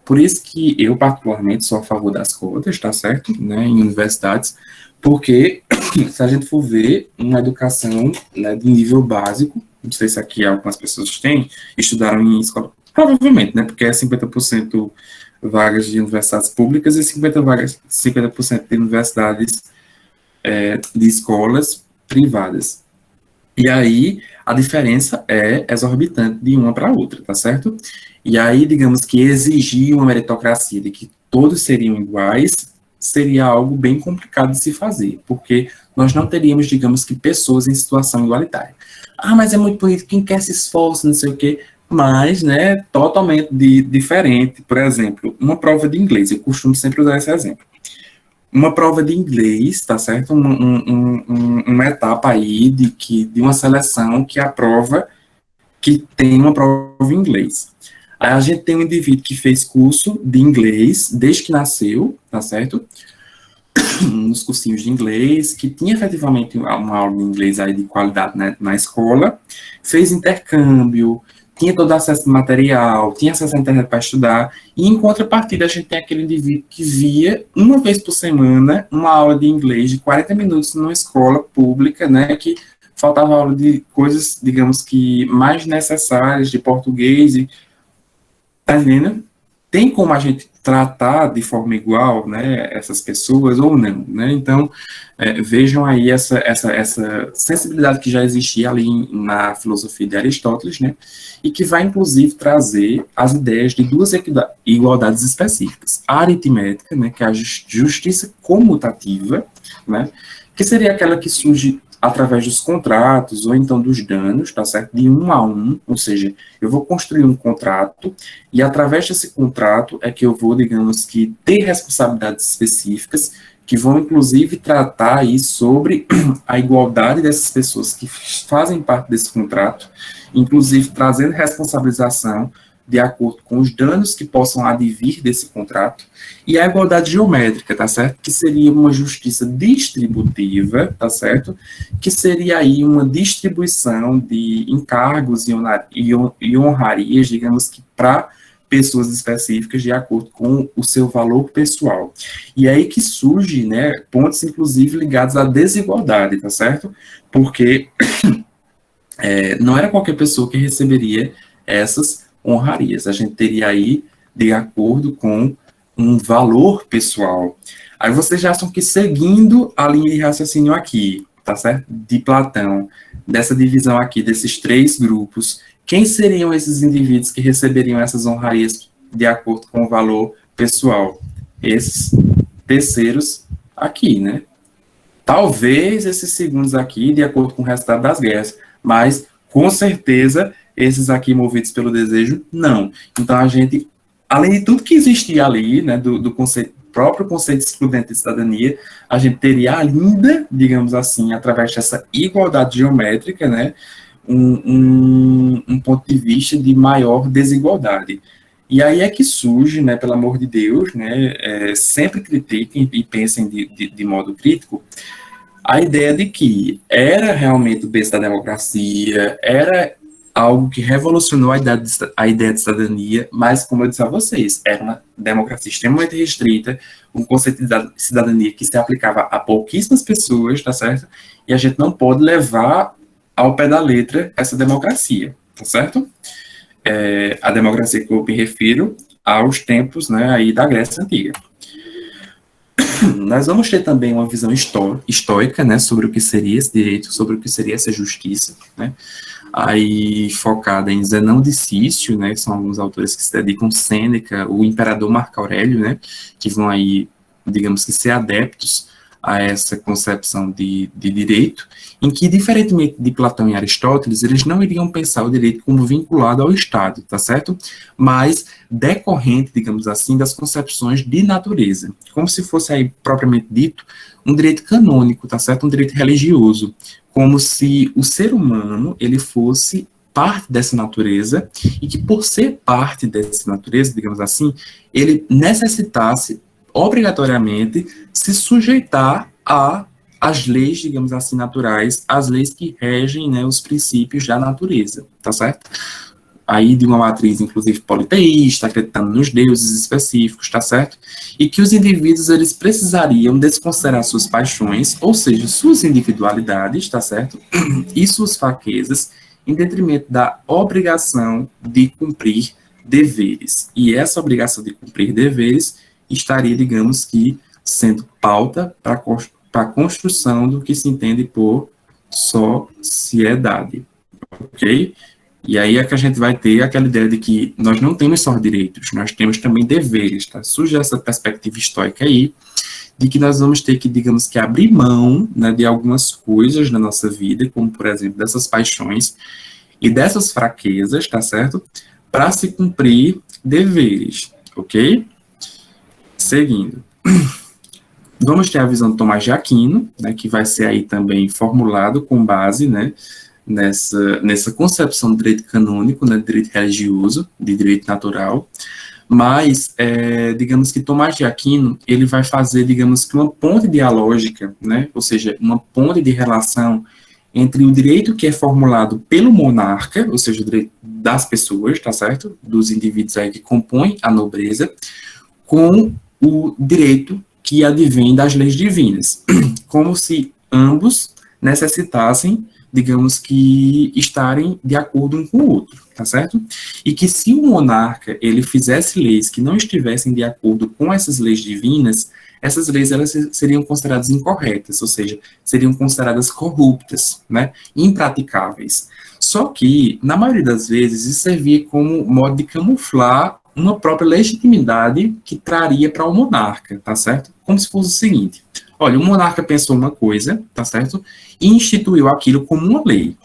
Por isso que eu, particularmente, sou a favor das cotas, tá certo? Né, em universidades, porque se a gente for ver uma educação, né, de nível básico, não sei se aqui algumas pessoas estudaram em escola, provavelmente, né, porque é 50% vagas de universidades públicas e 50% de universidades, de escolas privadas. E aí, a diferença é exorbitante de uma para outra, tá certo? E aí, digamos que exigir uma meritocracia de que todos seriam iguais seria algo bem complicado de se fazer, porque nós não teríamos, digamos que, pessoas em situação igualitária. Ah, mas é muito bonito, quem quer se esforça, não sei o quê, mas, né, totalmente diferente. Por exemplo, uma prova de inglês, eu costumo sempre usar esse exemplo. Uma prova de inglês, tá certo? Uma etapa aí de uma seleção que aprova que tem uma prova em inglês. Aí a gente tem um indivíduo que fez curso de inglês desde que nasceu, tá certo? Nos cursinhos de inglês, que tinha efetivamente uma aula de inglês aí de qualidade, né, na escola, fez intercâmbio, tinha todo acesso ao material, tinha acesso à internet para estudar, e em contrapartida a gente tem aquele indivíduo que via uma vez por semana uma aula de inglês de 40 minutos numa escola pública, né, que faltava aula de coisas, digamos que mais necessárias, de português, e tá entendendo? Tem como a gente tratar de forma igual, né, essas pessoas ou não, né? Então, vejam aí essa sensibilidade que já existia ali na filosofia de Aristóteles, né, e que vai, inclusive, trazer as ideias de duas igualdades específicas. A aritmética, né, que é a justiça comutativa, né, que seria aquela que surge através dos contratos ou então dos danos, tá certo? De um a um, ou seja, eu vou construir um contrato e através desse contrato é que eu vou, digamos que, ter responsabilidades específicas que vão, inclusive, tratar aí sobre a igualdade dessas pessoas que fazem parte desse contrato, inclusive trazendo responsabilização de acordo com os danos que possam advir desse contrato, e a igualdade geométrica, tá certo? Que seria uma justiça distributiva, tá certo? Que seria aí uma distribuição de encargos e honrarias, digamos que para pessoas específicas de acordo com o seu valor pessoal. E aí que surge, né, pontos inclusive ligados à desigualdade, tá certo? Porque não era qualquer pessoa que receberia essas honrarias. A gente teria aí de acordo com um valor pessoal. Aí vocês já acham que seguindo a linha de raciocínio aqui, tá certo? De Platão, dessa divisão aqui, desses três grupos, quem seriam esses indivíduos que receberiam essas honrarias de acordo com o valor pessoal? Esses terceiros aqui, né? Talvez esses segundos aqui, de acordo com o resultado das guerras, mas, com certeza, esses aqui movidos pelo desejo, não. Então, a gente além de tudo que existia ali, né, do próprio conceito excludente de cidadania, a gente teria ainda, digamos assim, através dessa igualdade geométrica, né, um ponto de vista de maior desigualdade. E aí é que surge, né, pelo amor de Deus, né, sempre critiquem e pensem de modo crítico, a ideia de que era realmente o berço da democracia, era algo que revolucionou a ideia de cidadania, mas, como eu disse a vocês, era uma democracia extremamente restrita, um conceito de cidadania que se aplicava a pouquíssimas pessoas, tá certo? E a gente não pode levar ao pé da letra essa democracia, tá certo? A democracia que eu me refiro aos tempos, né, aí da Grécia Antiga. Nós vamos ter também uma visão estoica, né, sobre o que seria esse direito, sobre o que seria essa justiça, né, aí focada em Zenão de Cício, né, que são alguns autores que se dedicam, Sêneca, o imperador Marco Aurélio, né, que vão aí, digamos que, ser adeptos a essa concepção de direito, em que, diferentemente de Platão e Aristóteles, eles não iriam pensar o direito como vinculado ao Estado, tá certo? Mas decorrente, digamos assim, das concepções de natureza, como se fosse aí, propriamente dito, um direito canônico, tá certo? Um direito religioso, como se o ser humano, ele fosse parte dessa natureza, e que por ser parte dessa natureza, digamos assim, ele necessitasse obrigatoriamente se sujeitar às leis, digamos assim, naturais, às leis que regem, né, os princípios da natureza, tá certo? Aí de uma matriz, inclusive, politeísta, acreditando nos deuses específicos, tá certo? E que os indivíduos, eles precisariam desconsiderar suas paixões, ou seja, suas individualidades, tá certo? E suas fraquezas, em detrimento da obrigação de cumprir deveres. E essa obrigação de cumprir deveres estaria, digamos que, sendo pauta para a construção do que se entende por sociedade, ok? E aí é que a gente vai ter aquela ideia de que nós não temos só direitos, nós temos também deveres, tá? Surge essa perspectiva estoica aí, de que nós vamos ter que, digamos que, abrir mão, né, de algumas coisas na nossa vida, como, por exemplo, dessas paixões e dessas fraquezas, tá certo? Para se cumprir deveres, ok? Seguindo, vamos ter a visão de Tomás de Aquino, né, que vai ser aí também formulado com base, né, nessa concepção de direito canônico, né, de direito religioso, de direito natural, mas, digamos que Tomás de Aquino, ele vai fazer, digamos que, uma ponte dialógica, né, ou seja, uma ponte de relação entre o direito que é formulado pelo monarca, ou seja, o direito das pessoas, tá certo? Dos indivíduos aí que compõem a nobreza, com o direito que advém das leis divinas, como se ambos necessitassem, digamos que, estarem de acordo um com o outro, tá certo? E que se o monarca, ele fizesse leis que não estivessem de acordo com essas leis divinas, essas leis, elas seriam consideradas incorretas, ou seja, seriam consideradas corruptas, né, impraticáveis. Só que, na maioria das vezes, isso servia como modo de camuflar uma própria legitimidade que traria para o monarca, tá certo? Como se fosse o seguinte, olha, o monarca pensou uma coisa, tá certo? E instituiu aquilo como uma lei.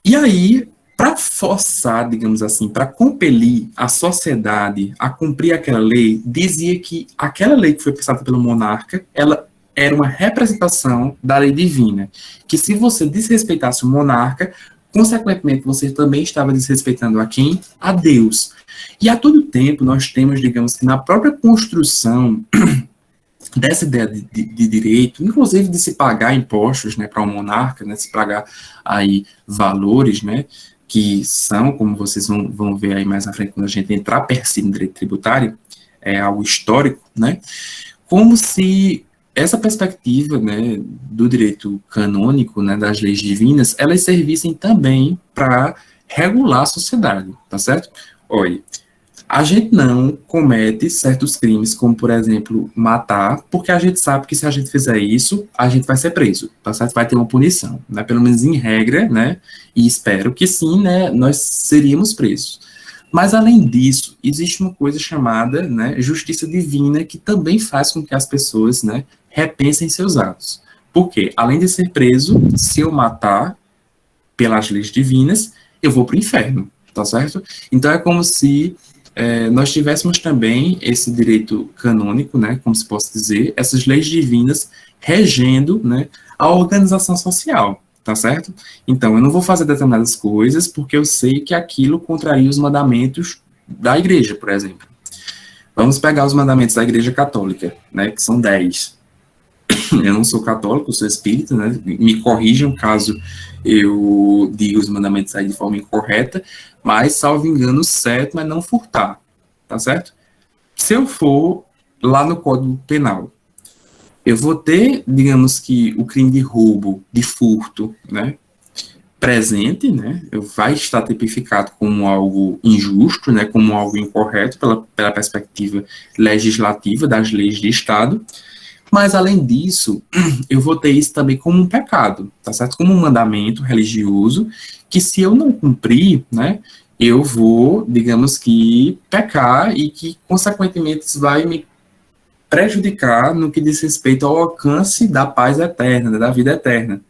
E aí, para forçar, digamos assim, para compelir a sociedade a cumprir aquela lei, dizia que aquela lei que foi pensada pelo monarca, ela era uma representação da lei divina, que se você desrespeitasse o monarca, consequentemente, você também estava desrespeitando a quem? A Deus. E a todo tempo nós temos, digamos que na própria construção dessa ideia de direito, inclusive de se pagar impostos, né, para o monarca, né, se pagar aí valores, né, que são, como vocês vão ver aí mais na frente, quando a gente entrar per si no direito tributário, é algo histórico, né, como se essa perspectiva, né, do direito canônico, né, das leis divinas, elas servissem também para regular a sociedade, tá certo? Olha, a gente não comete certos crimes, como, por exemplo, matar, porque a gente sabe que se a gente fizer isso, a gente vai ser preso, tá certo? Vai ter uma punição, né? Pelo menos em regra, né? E espero que sim, né? Nós seríamos presos. Mas, além disso, existe uma coisa chamada, né, justiça divina, que também faz com que as pessoas, né, repensem seus atos. Por quê? Além de ser preso, se eu matar pelas leis divinas, eu vou para o inferno, tá certo? Então, é como se nós tivéssemos também esse direito canônico, né, como se possa dizer, essas leis divinas regendo, né, a organização social, tá certo? Então, eu não vou fazer determinadas coisas porque eu sei que aquilo contraria os mandamentos da igreja, por exemplo. Vamos pegar os mandamentos da igreja católica, né, que são 10. Eu não sou católico, eu sou espírita, né, me corrijam caso eu diga os mandamentos aí de forma incorreta, mas, salvo engano, o sétimo é não furtar, tá certo? Se eu for lá no Código Penal, eu vou ter, digamos que, o crime de roubo, de furto, né, presente, né, vai estar tipificado como algo injusto, né, como algo incorreto pela perspectiva legislativa das leis de Estado, mas, além disso, eu vou ter isso também como um pecado, tá certo? Como um mandamento religioso, que se eu não cumprir, né, eu vou, digamos que, pecar e que, consequentemente, isso vai me prejudicar no que diz respeito ao alcance da paz eterna, né, da vida eterna.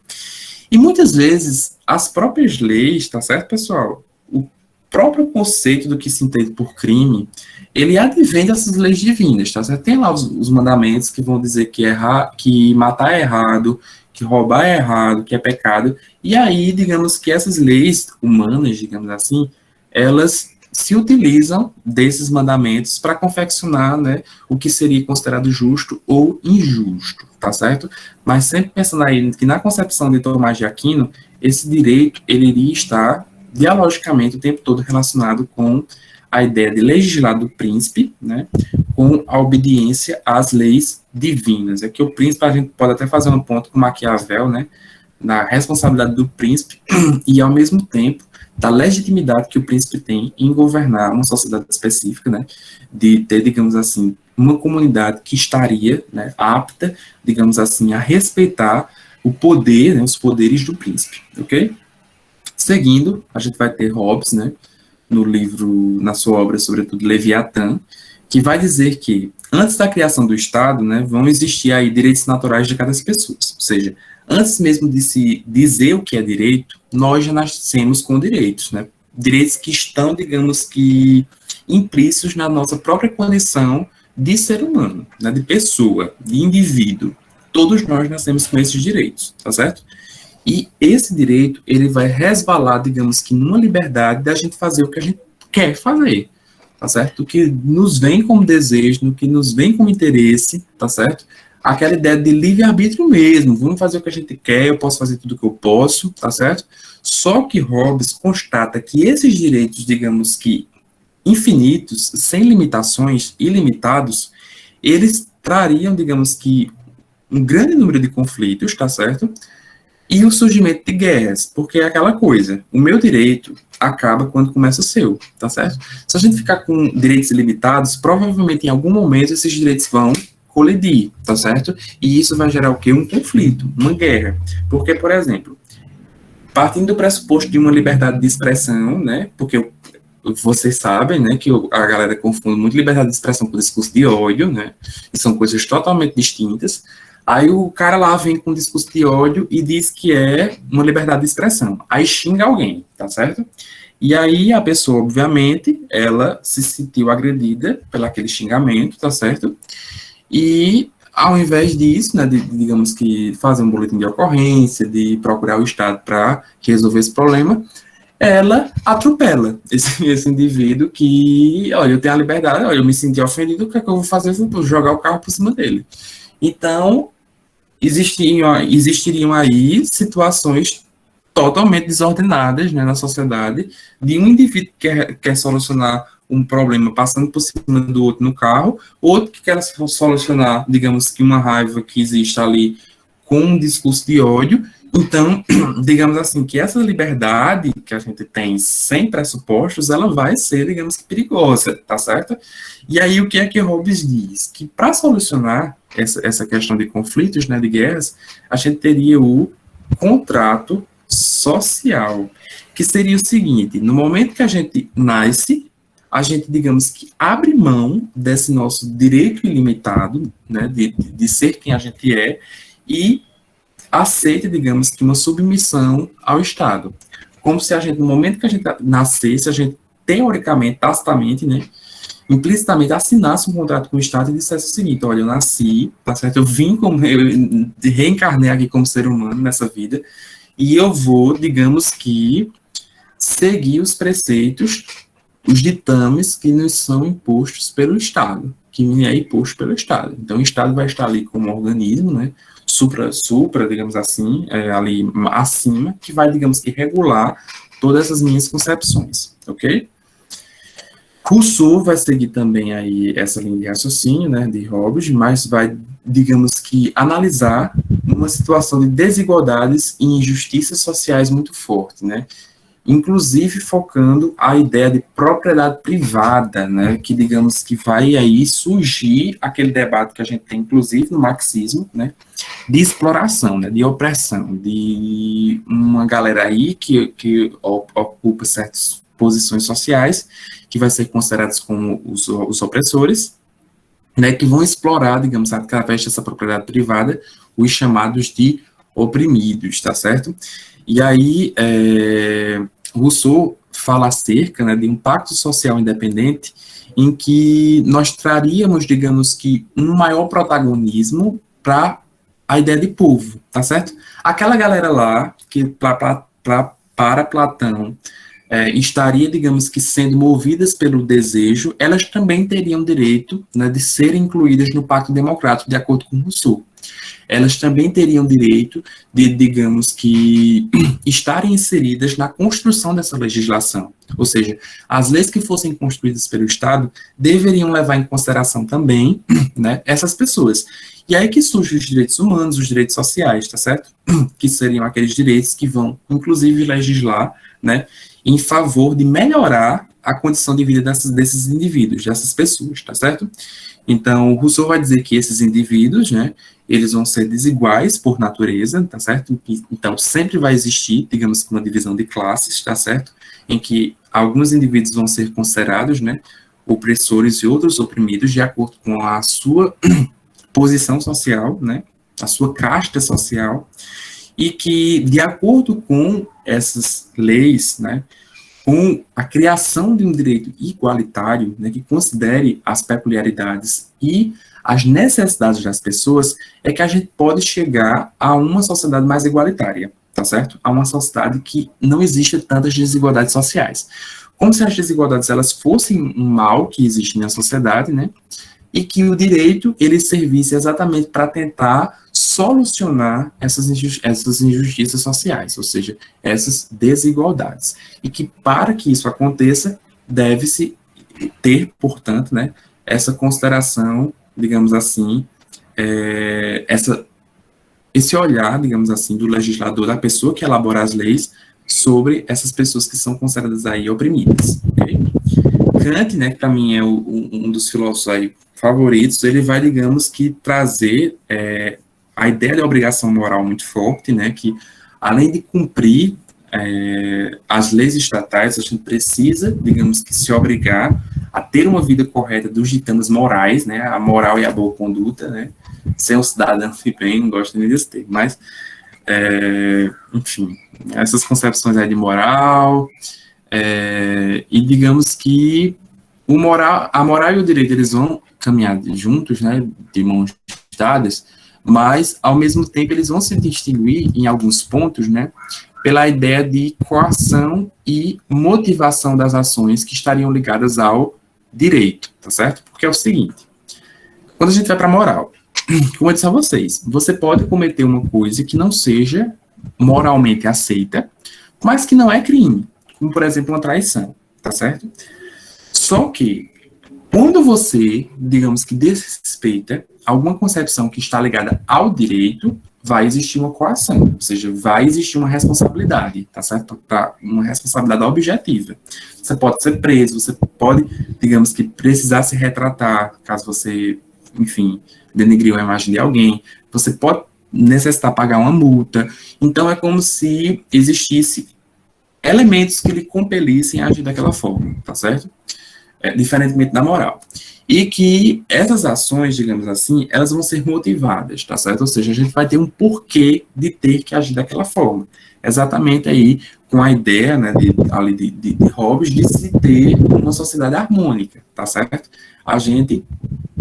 E, muitas vezes, as próprias leis, tá certo, pessoal? O próprio conceito do que se entende por crime, ele advém dessas leis divinas, tá certo? Tem lá os mandamentos que vão dizer que matar é errado, que roubar é errado, que é pecado, e aí, digamos que essas leis humanas, digamos assim, elas se utilizam desses mandamentos para confeccionar, né, o que seria considerado justo ou injusto, tá certo? Mas sempre pensando aí que na concepção de Tomás de Aquino, esse direito, ele iria estar dialogicamente o tempo todo relacionado com a ideia de legislar do príncipe, né, com a obediência às leis divinas. Aqui o príncipe, a gente pode até fazer um ponto com Maquiavel, né, na responsabilidade do príncipe e, ao mesmo tempo, da legitimidade que o príncipe tem em governar uma sociedade específica, né, de ter, digamos assim, uma comunidade que estaria, né, apta, digamos assim, a respeitar o poder, né, os poderes do príncipe, ok? Seguindo, a gente vai ter Hobbes, né, no livro, na sua obra, sobretudo, Leviatã, que vai dizer que, antes da criação do Estado, né, vão existir aí direitos naturais de cada pessoa, ou seja, antes mesmo de se dizer o que é direito, nós já nascemos com direitos, né, direitos que estão, digamos que, implícitos na nossa própria condição de ser humano, né, de pessoa, de indivíduo. Todos nós nascemos com esses direitos, tá certo? E esse direito, ele vai resvalar, digamos que, numa liberdade da gente fazer o que a gente quer fazer, tá certo? O que nos vem como desejo, no que nos vem como interesse, tá certo? Aquela ideia de livre-arbítrio mesmo, vamos fazer o que a gente quer, eu posso fazer tudo o que eu posso, tá certo? Só que Hobbes constata que esses direitos, digamos que, infinitos, sem limitações, ilimitados, eles trariam, digamos que, um grande número de conflitos, tá certo? E o surgimento de guerras, porque é aquela coisa, o meu direito acaba quando começa o seu, tá certo? Se a gente ficar com direitos ilimitados, provavelmente em algum momento esses direitos vão colidir, tá certo? E isso vai gerar o quê? Um conflito, uma guerra. Porque, por exemplo, partindo do pressuposto de uma liberdade de expressão, né, porque vocês sabem, né, que a galera confunde muito liberdade de expressão com discurso de ódio, né, e são coisas totalmente distintas. Aí o cara lá vem com um discurso de ódio e diz que é uma liberdade de expressão. Aí xinga alguém, tá certo? E aí a pessoa, obviamente, ela se sentiu agredida pelo aquele xingamento, tá certo? E ao invés disso, né, digamos que fazer um boletim de ocorrência, de procurar o Estado para resolver esse problema, ela atropela esse indivíduo que, olha, eu tenho a liberdade, olha, eu me senti ofendido, o que é que eu vou fazer? Eu vou jogar o carro por cima dele. Então, existiriam aí situações totalmente desordenadas, né, na sociedade, de um indivíduo que quer solucionar um problema passando por cima do outro no carro, outro que quer solucionar, digamos que uma raiva que existe ali com um discurso de ódio. Então, digamos assim, que essa liberdade que a gente tem sem pressupostos, ela vai ser, digamos que, perigosa, tá certo? E aí, o que é que Hobbes diz? Que para solucionar essa questão de conflitos, né, de guerras, a gente teria o contrato social, que seria o seguinte: no momento que a gente nasce, a gente, digamos que, abre mão desse nosso direito ilimitado, né, de ser quem a gente é, e aceita, digamos que, uma submissão ao Estado. Como se a gente, no momento que a gente nascesse, a gente, teoricamente, tacitamente, né, implicitamente assinasse um contrato com o Estado e dissesse o seguinte: olha, eu nasci, tá certo? Eu vim como, eu reencarnei aqui como ser humano nessa vida, e eu vou, digamos que, seguir os preceitos, os ditames que nos são impostos pelo Estado, que me é imposto pelo Estado. Então, o Estado vai estar ali como organismo, né, supra, digamos assim, ali acima, que vai, digamos que, regular todas essas minhas concepções, ok? Rousseau vai seguir também aí essa linha de raciocínio, né, de Hobbes, mas vai, digamos que, analisar uma situação de desigualdades e injustiças sociais muito forte, né, inclusive focando a ideia de propriedade privada, né, que digamos que vai aí surgir aquele debate que a gente tem, inclusive, no marxismo, né, de exploração, né, de opressão, de uma galera aí que ocupa certas posições sociais, que vai ser considerados como os opressores, né, que vão explorar, digamos, através dessa propriedade privada, os chamados de oprimidos, tá certo? E aí, Rousseau fala acerca, né, de um pacto social independente em que nós traríamos, digamos que, um maior protagonismo para a ideia de povo, tá certo? Aquela galera lá, que para Platão, estaria, digamos que, sendo movidas pelo desejo, elas também teriam direito, né, de serem incluídas no Pacto Democrático, de acordo com Rousseau. Elas também teriam direito de, digamos que, estarem inseridas na construção dessa legislação. Ou seja, as leis que fossem construídas pelo Estado deveriam levar em consideração também, né, essas pessoas. E aí que surgem os direitos humanos, os direitos sociais, tá certo? Que seriam aqueles direitos que vão, inclusive, legislar, né, em favor de melhorar a condição de vida desses indivíduos, dessas pessoas, tá certo? Então, Rousseau vai dizer que esses indivíduos, né, eles vão ser desiguais por natureza, tá certo? Então, sempre vai existir, digamos, uma divisão de classes, tá certo? Em que alguns indivíduos vão ser considerados, né, opressores e outros oprimidos de acordo com a sua posição social, né, a sua casta social, e que, de acordo com essas leis, né, com a criação de um direito igualitário, né, que considere as peculiaridades e as necessidades das pessoas, é que a gente pode chegar a uma sociedade mais igualitária, tá certo? A uma sociedade que não existe tantas desigualdades sociais. Como se as desigualdades elas fossem um mal que existe na sociedade, né? E que o direito ele servisse exatamente para tentar solucionar essas injustiças sociais, ou seja, essas desigualdades. E que para que isso aconteça, deve-se ter, portanto, né, essa consideração, digamos assim, esse olhar, digamos assim, do legislador, da pessoa que elabora as leis, sobre essas pessoas que são consideradas aí oprimidas. Okay? Kant, né, que para mim é um dos filósofos aí favoritos, ele vai, digamos que, trazer a ideia de obrigação moral muito forte, né, que além de cumprir as leis estatais, a gente precisa, digamos que, se obrigar a ter uma vida correta dos ditames morais, né, a moral e a boa conduta, né, ser um cidadão de bem, não gosto nem desse termo, mas, enfim, essas concepções aí de moral, e digamos que a moral e o direito, eles vão caminhar juntos, né, de mãos dadas, mas, ao mesmo tempo, eles vão se distinguir em alguns pontos, né, pela ideia de coação e motivação das ações que estariam ligadas ao direito, tá certo? Porque é o seguinte, quando a gente vai para a moral, como eu disse a vocês, você pode cometer uma coisa que não seja moralmente aceita, mas que não é crime, como, por exemplo, uma traição, tá certo? Só que, quando você, digamos que desrespeita alguma concepção que está ligada ao direito, vai existir uma coação, ou seja, vai existir uma responsabilidade, tá certo? Uma responsabilidade objetiva. Você pode ser preso, você pode, digamos que, precisar se retratar, caso você, enfim, denegriu a imagem de alguém, você pode necessitar pagar uma multa. Então, é como se existisse elementos que lhe compelissem a agir daquela forma, tá certo? Diferentemente da moral. E que essas ações, digamos assim, elas vão ser motivadas, tá certo? Ou seja, a gente vai ter um porquê de ter que agir daquela forma. Exatamente aí com a ideia, né, de Hobbes, de se ter uma sociedade harmônica, tá certo? A gente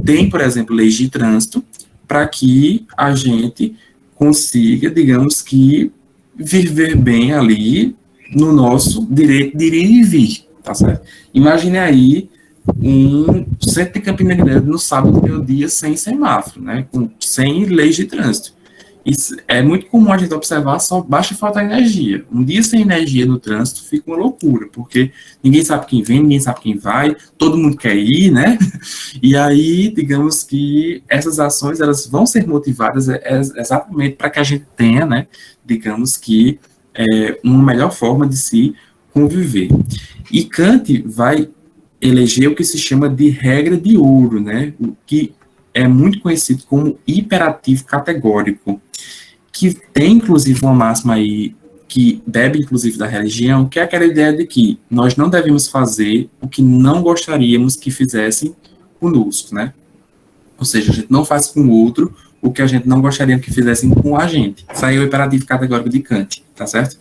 tem, por exemplo, leis de trânsito para que a gente consiga, digamos que, viver bem ali no nosso direito de ir e vir, tá certo? Imagine aí um centro de Campina Grande no sábado e meio-dia sem semáforo, né, sem leis de trânsito. Isso é muito comum a gente observar, só basta faltar energia. Um dia sem energia no trânsito fica uma loucura, porque ninguém sabe quem vem, ninguém sabe quem vai, todo mundo quer ir, né? E aí, digamos que essas ações, elas vão ser motivadas exatamente para que a gente tenha, né, digamos que, uma melhor forma de se conviver. E Kant vai eleger o que se chama de regra de ouro, né, o que é muito conhecido como hiperativo categórico, que tem, inclusive, uma máxima aí, que bebe, inclusive, da religião, que é aquela ideia de que nós não devemos fazer o que não gostaríamos que fizessem conosco, né? Ou seja, a gente não faz com o outro o que a gente não gostaria que fizessem com a gente. Isso aí é o imperativo categórico de Kant, tá certo?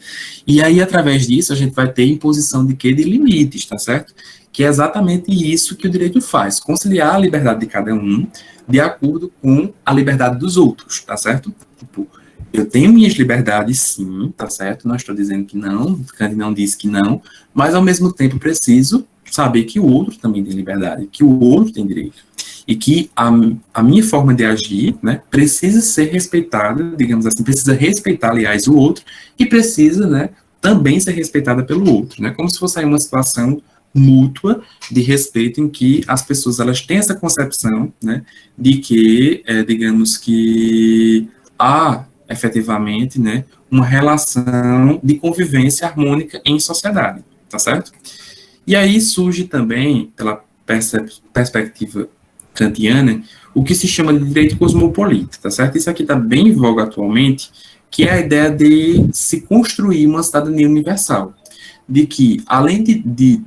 E aí, através disso, a gente vai ter imposição de quê? De limites, tá certo? Que é exatamente isso que o direito faz, conciliar a liberdade de cada um de acordo com a liberdade dos outros, tá certo? Tipo, eu tenho minhas liberdades, sim, tá certo? Não estou dizendo que não, Kant não disse que não, mas ao mesmo tempo preciso saber que o outro também tem liberdade, que o outro tem direito. E que a minha forma de agir, né, precisa ser respeitada, digamos assim, precisa respeitar, aliás, o outro, e precisa, né, também ser respeitada pelo outro, né, como se fosse aí uma situação mútua de respeito em que as pessoas, elas têm essa concepção, né, de que, digamos que há, efetivamente, né, uma relação de convivência harmônica em sociedade, tá certo? E aí surge também, pela perspectiva kantiana, o que se chama de direito cosmopolita, tá certo? Isso aqui está bem em voga atualmente, que é a ideia de se construir uma cidadania universal, de que, além de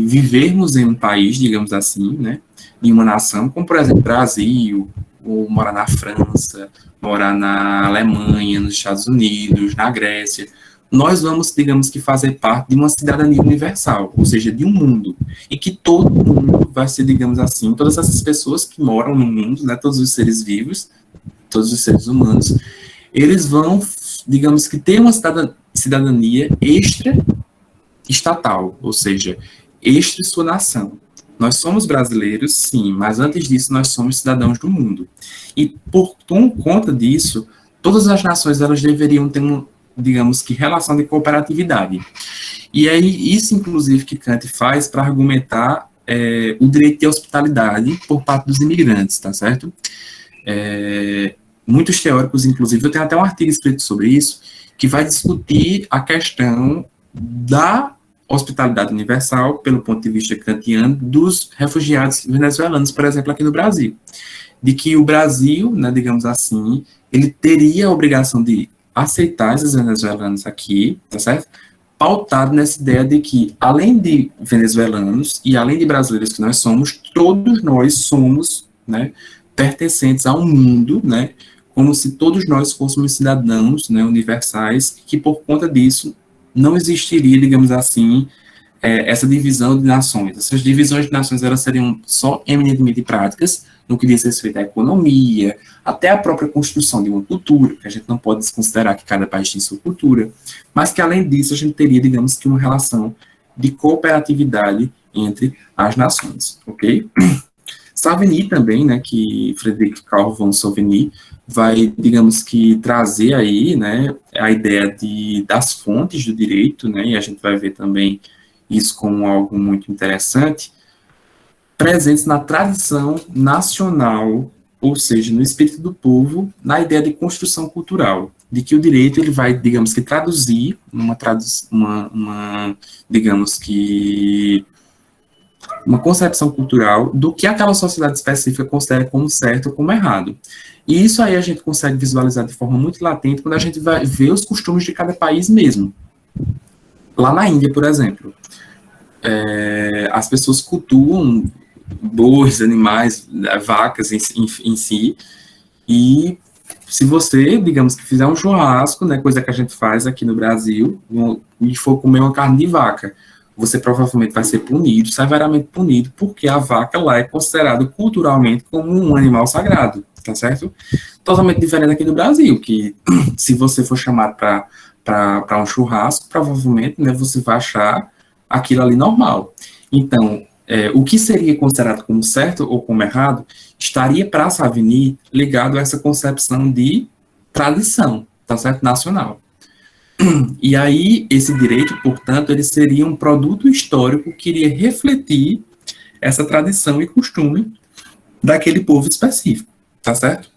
vivermos em um país, digamos assim, né, em uma nação, como, por exemplo, Brasil, ou morar na França, morar na Alemanha, nos Estados Unidos, na Grécia, nós vamos, digamos que, fazer parte de uma cidadania universal, ou seja, de um mundo, e que todo mundo vai ser, digamos assim, todas essas pessoas que moram no mundo, né, todos os seres vivos, todos os seres humanos, eles vão, digamos que, ter uma cidadania extra-estatal, ou seja, extra sua nação. Nós somos brasileiros, sim, mas antes disso nós somos cidadãos do mundo. E por conta disso, todas as nações, elas deveriam ter digamos que, relação de cooperatividade. E é isso, inclusive, que Kant faz para argumentar o direito de hospitalidade por parte dos imigrantes, tá certo? Muitos teóricos, inclusive, eu tenho até um artigo escrito sobre isso, que vai discutir a questão da hospitalidade universal, pelo ponto de vista kantiano, dos refugiados venezuelanos, por exemplo, aqui no Brasil. De que o Brasil, né, digamos assim, ele teria a obrigação de aceitar esses venezuelanos aqui, tá certo? Pautado nessa ideia de que, além de venezuelanos e além de brasileiros que nós somos, todos nós somos, né, pertencentes a um mundo, né, como se todos nós fôssemos cidadãos, né, universais, que por conta disso não existiria, digamos assim, essa divisão de nações. Essas divisões de nações, elas seriam só eminentemente práticas, no que diz respeito à economia, até a própria construção de uma cultura, que a gente não pode desconsiderar que cada país tem sua cultura, mas que, além disso, a gente teria, digamos que, uma relação de cooperatividade entre as nações, ok? Savigny também, né, que Frederic Carl von Savigny vai, digamos que, trazer aí, né, a ideia das fontes do direito, né, e a gente vai ver também isso como algo muito interessante, presentes na tradição nacional, ou seja, no espírito do povo, na ideia de construção cultural, de que o direito, ele vai, digamos que, traduzir digamos que, uma concepção cultural do que aquela sociedade específica considera como certo ou como errado. E isso aí a gente consegue visualizar de forma muito latente quando a gente vai ver os costumes de cada país mesmo. Lá na Índia, por exemplo, as pessoas cultuam bois, animais, vacas em si, e se você, digamos que fizer um churrasco, né, coisa que a gente faz aqui no Brasil, e for comer uma carne de vaca, você provavelmente vai ser punido, severamente punido, porque a vaca lá é considerada culturalmente como um animal sagrado, tá certo? Totalmente diferente aqui do Brasil, que se você for chamado para um churrasco, provavelmente, né, você vai achar aquilo ali normal. Então, o que seria considerado como certo ou como errado estaria para Savigny ligado a essa concepção de tradição, tá certo? Nacional. E aí, esse direito, portanto, ele seria um produto histórico que iria refletir essa tradição e costume daquele povo específico, tá certo?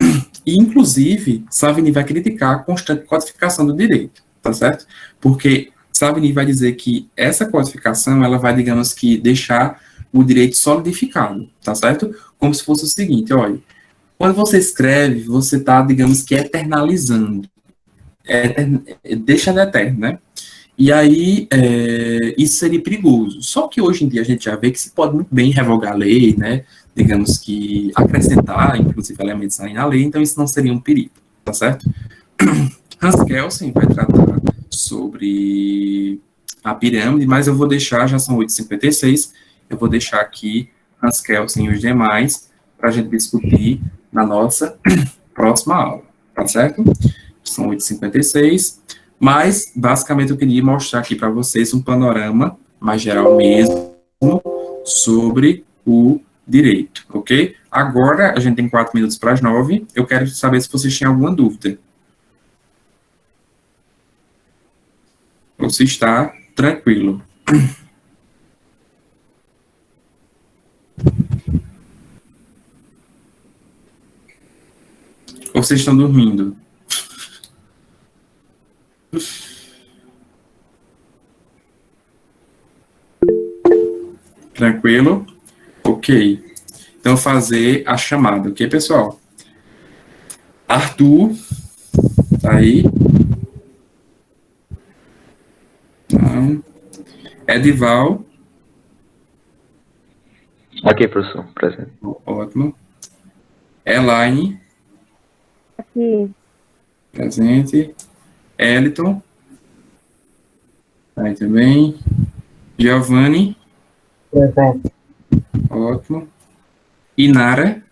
E, inclusive, Savigny vai criticar a constante codificação do direito, tá certo? Porque Savigny vai dizer que essa codificação, ela vai, digamos que, deixar o direito solidificado, tá certo? Como se fosse o seguinte, olha, quando você escreve, você está, digamos que, eternalizando, deixa eterno, né? E aí, isso seria perigoso. Só que hoje em dia a gente já vê que se pode muito bem revogar a lei, né? Digamos que acrescentar, inclusive, elementos aí na lei, então isso não seria um perigo, tá certo? Hans Kelsen vai tratar sobre a pirâmide, mas eu vou deixar, já são 8h56, eu vou deixar aqui Hans Kelsen e os demais para a gente discutir na nossa próxima aula, tá certo? São 8h56, mas basicamente eu queria mostrar aqui para vocês um panorama mais geral mesmo sobre o direito, ok? Agora a gente tem 4 minutos para as 9, eu quero saber se vocês têm alguma dúvida. Ou se está tranquilo. Ou vocês estão dormindo? Tranquilo? Ok. Então, fazer a chamada, ok, pessoal? Arthur, tá aí? Não. Edival. Aqui, professor, presente. Ótimo. Elaine. Aqui. Presente. Eliton. Tá aí também. Giovanni. Presente. Ótimo. Inara.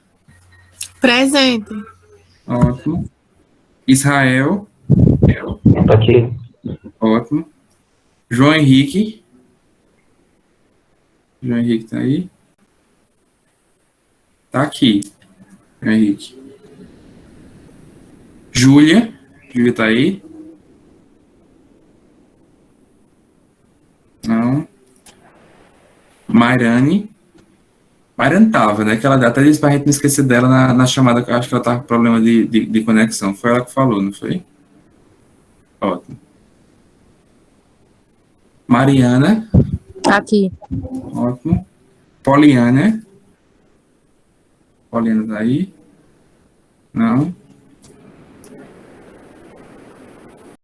Presente. Ótimo. Israel. Tá aqui. Ótimo. João Henrique. João Henrique tá aí? Tá aqui. João Henrique. Júlia. Júlia tá aí? Não. Mairane. Mairane tava, né? Que ela até disse pra gente não esquecer dela na chamada, que eu acho que ela tava com problema de conexão. Foi ela que falou, não foi? Ótimo. Mariana. Aqui. Ótimo. Poliana. Poliana tá aí? Não.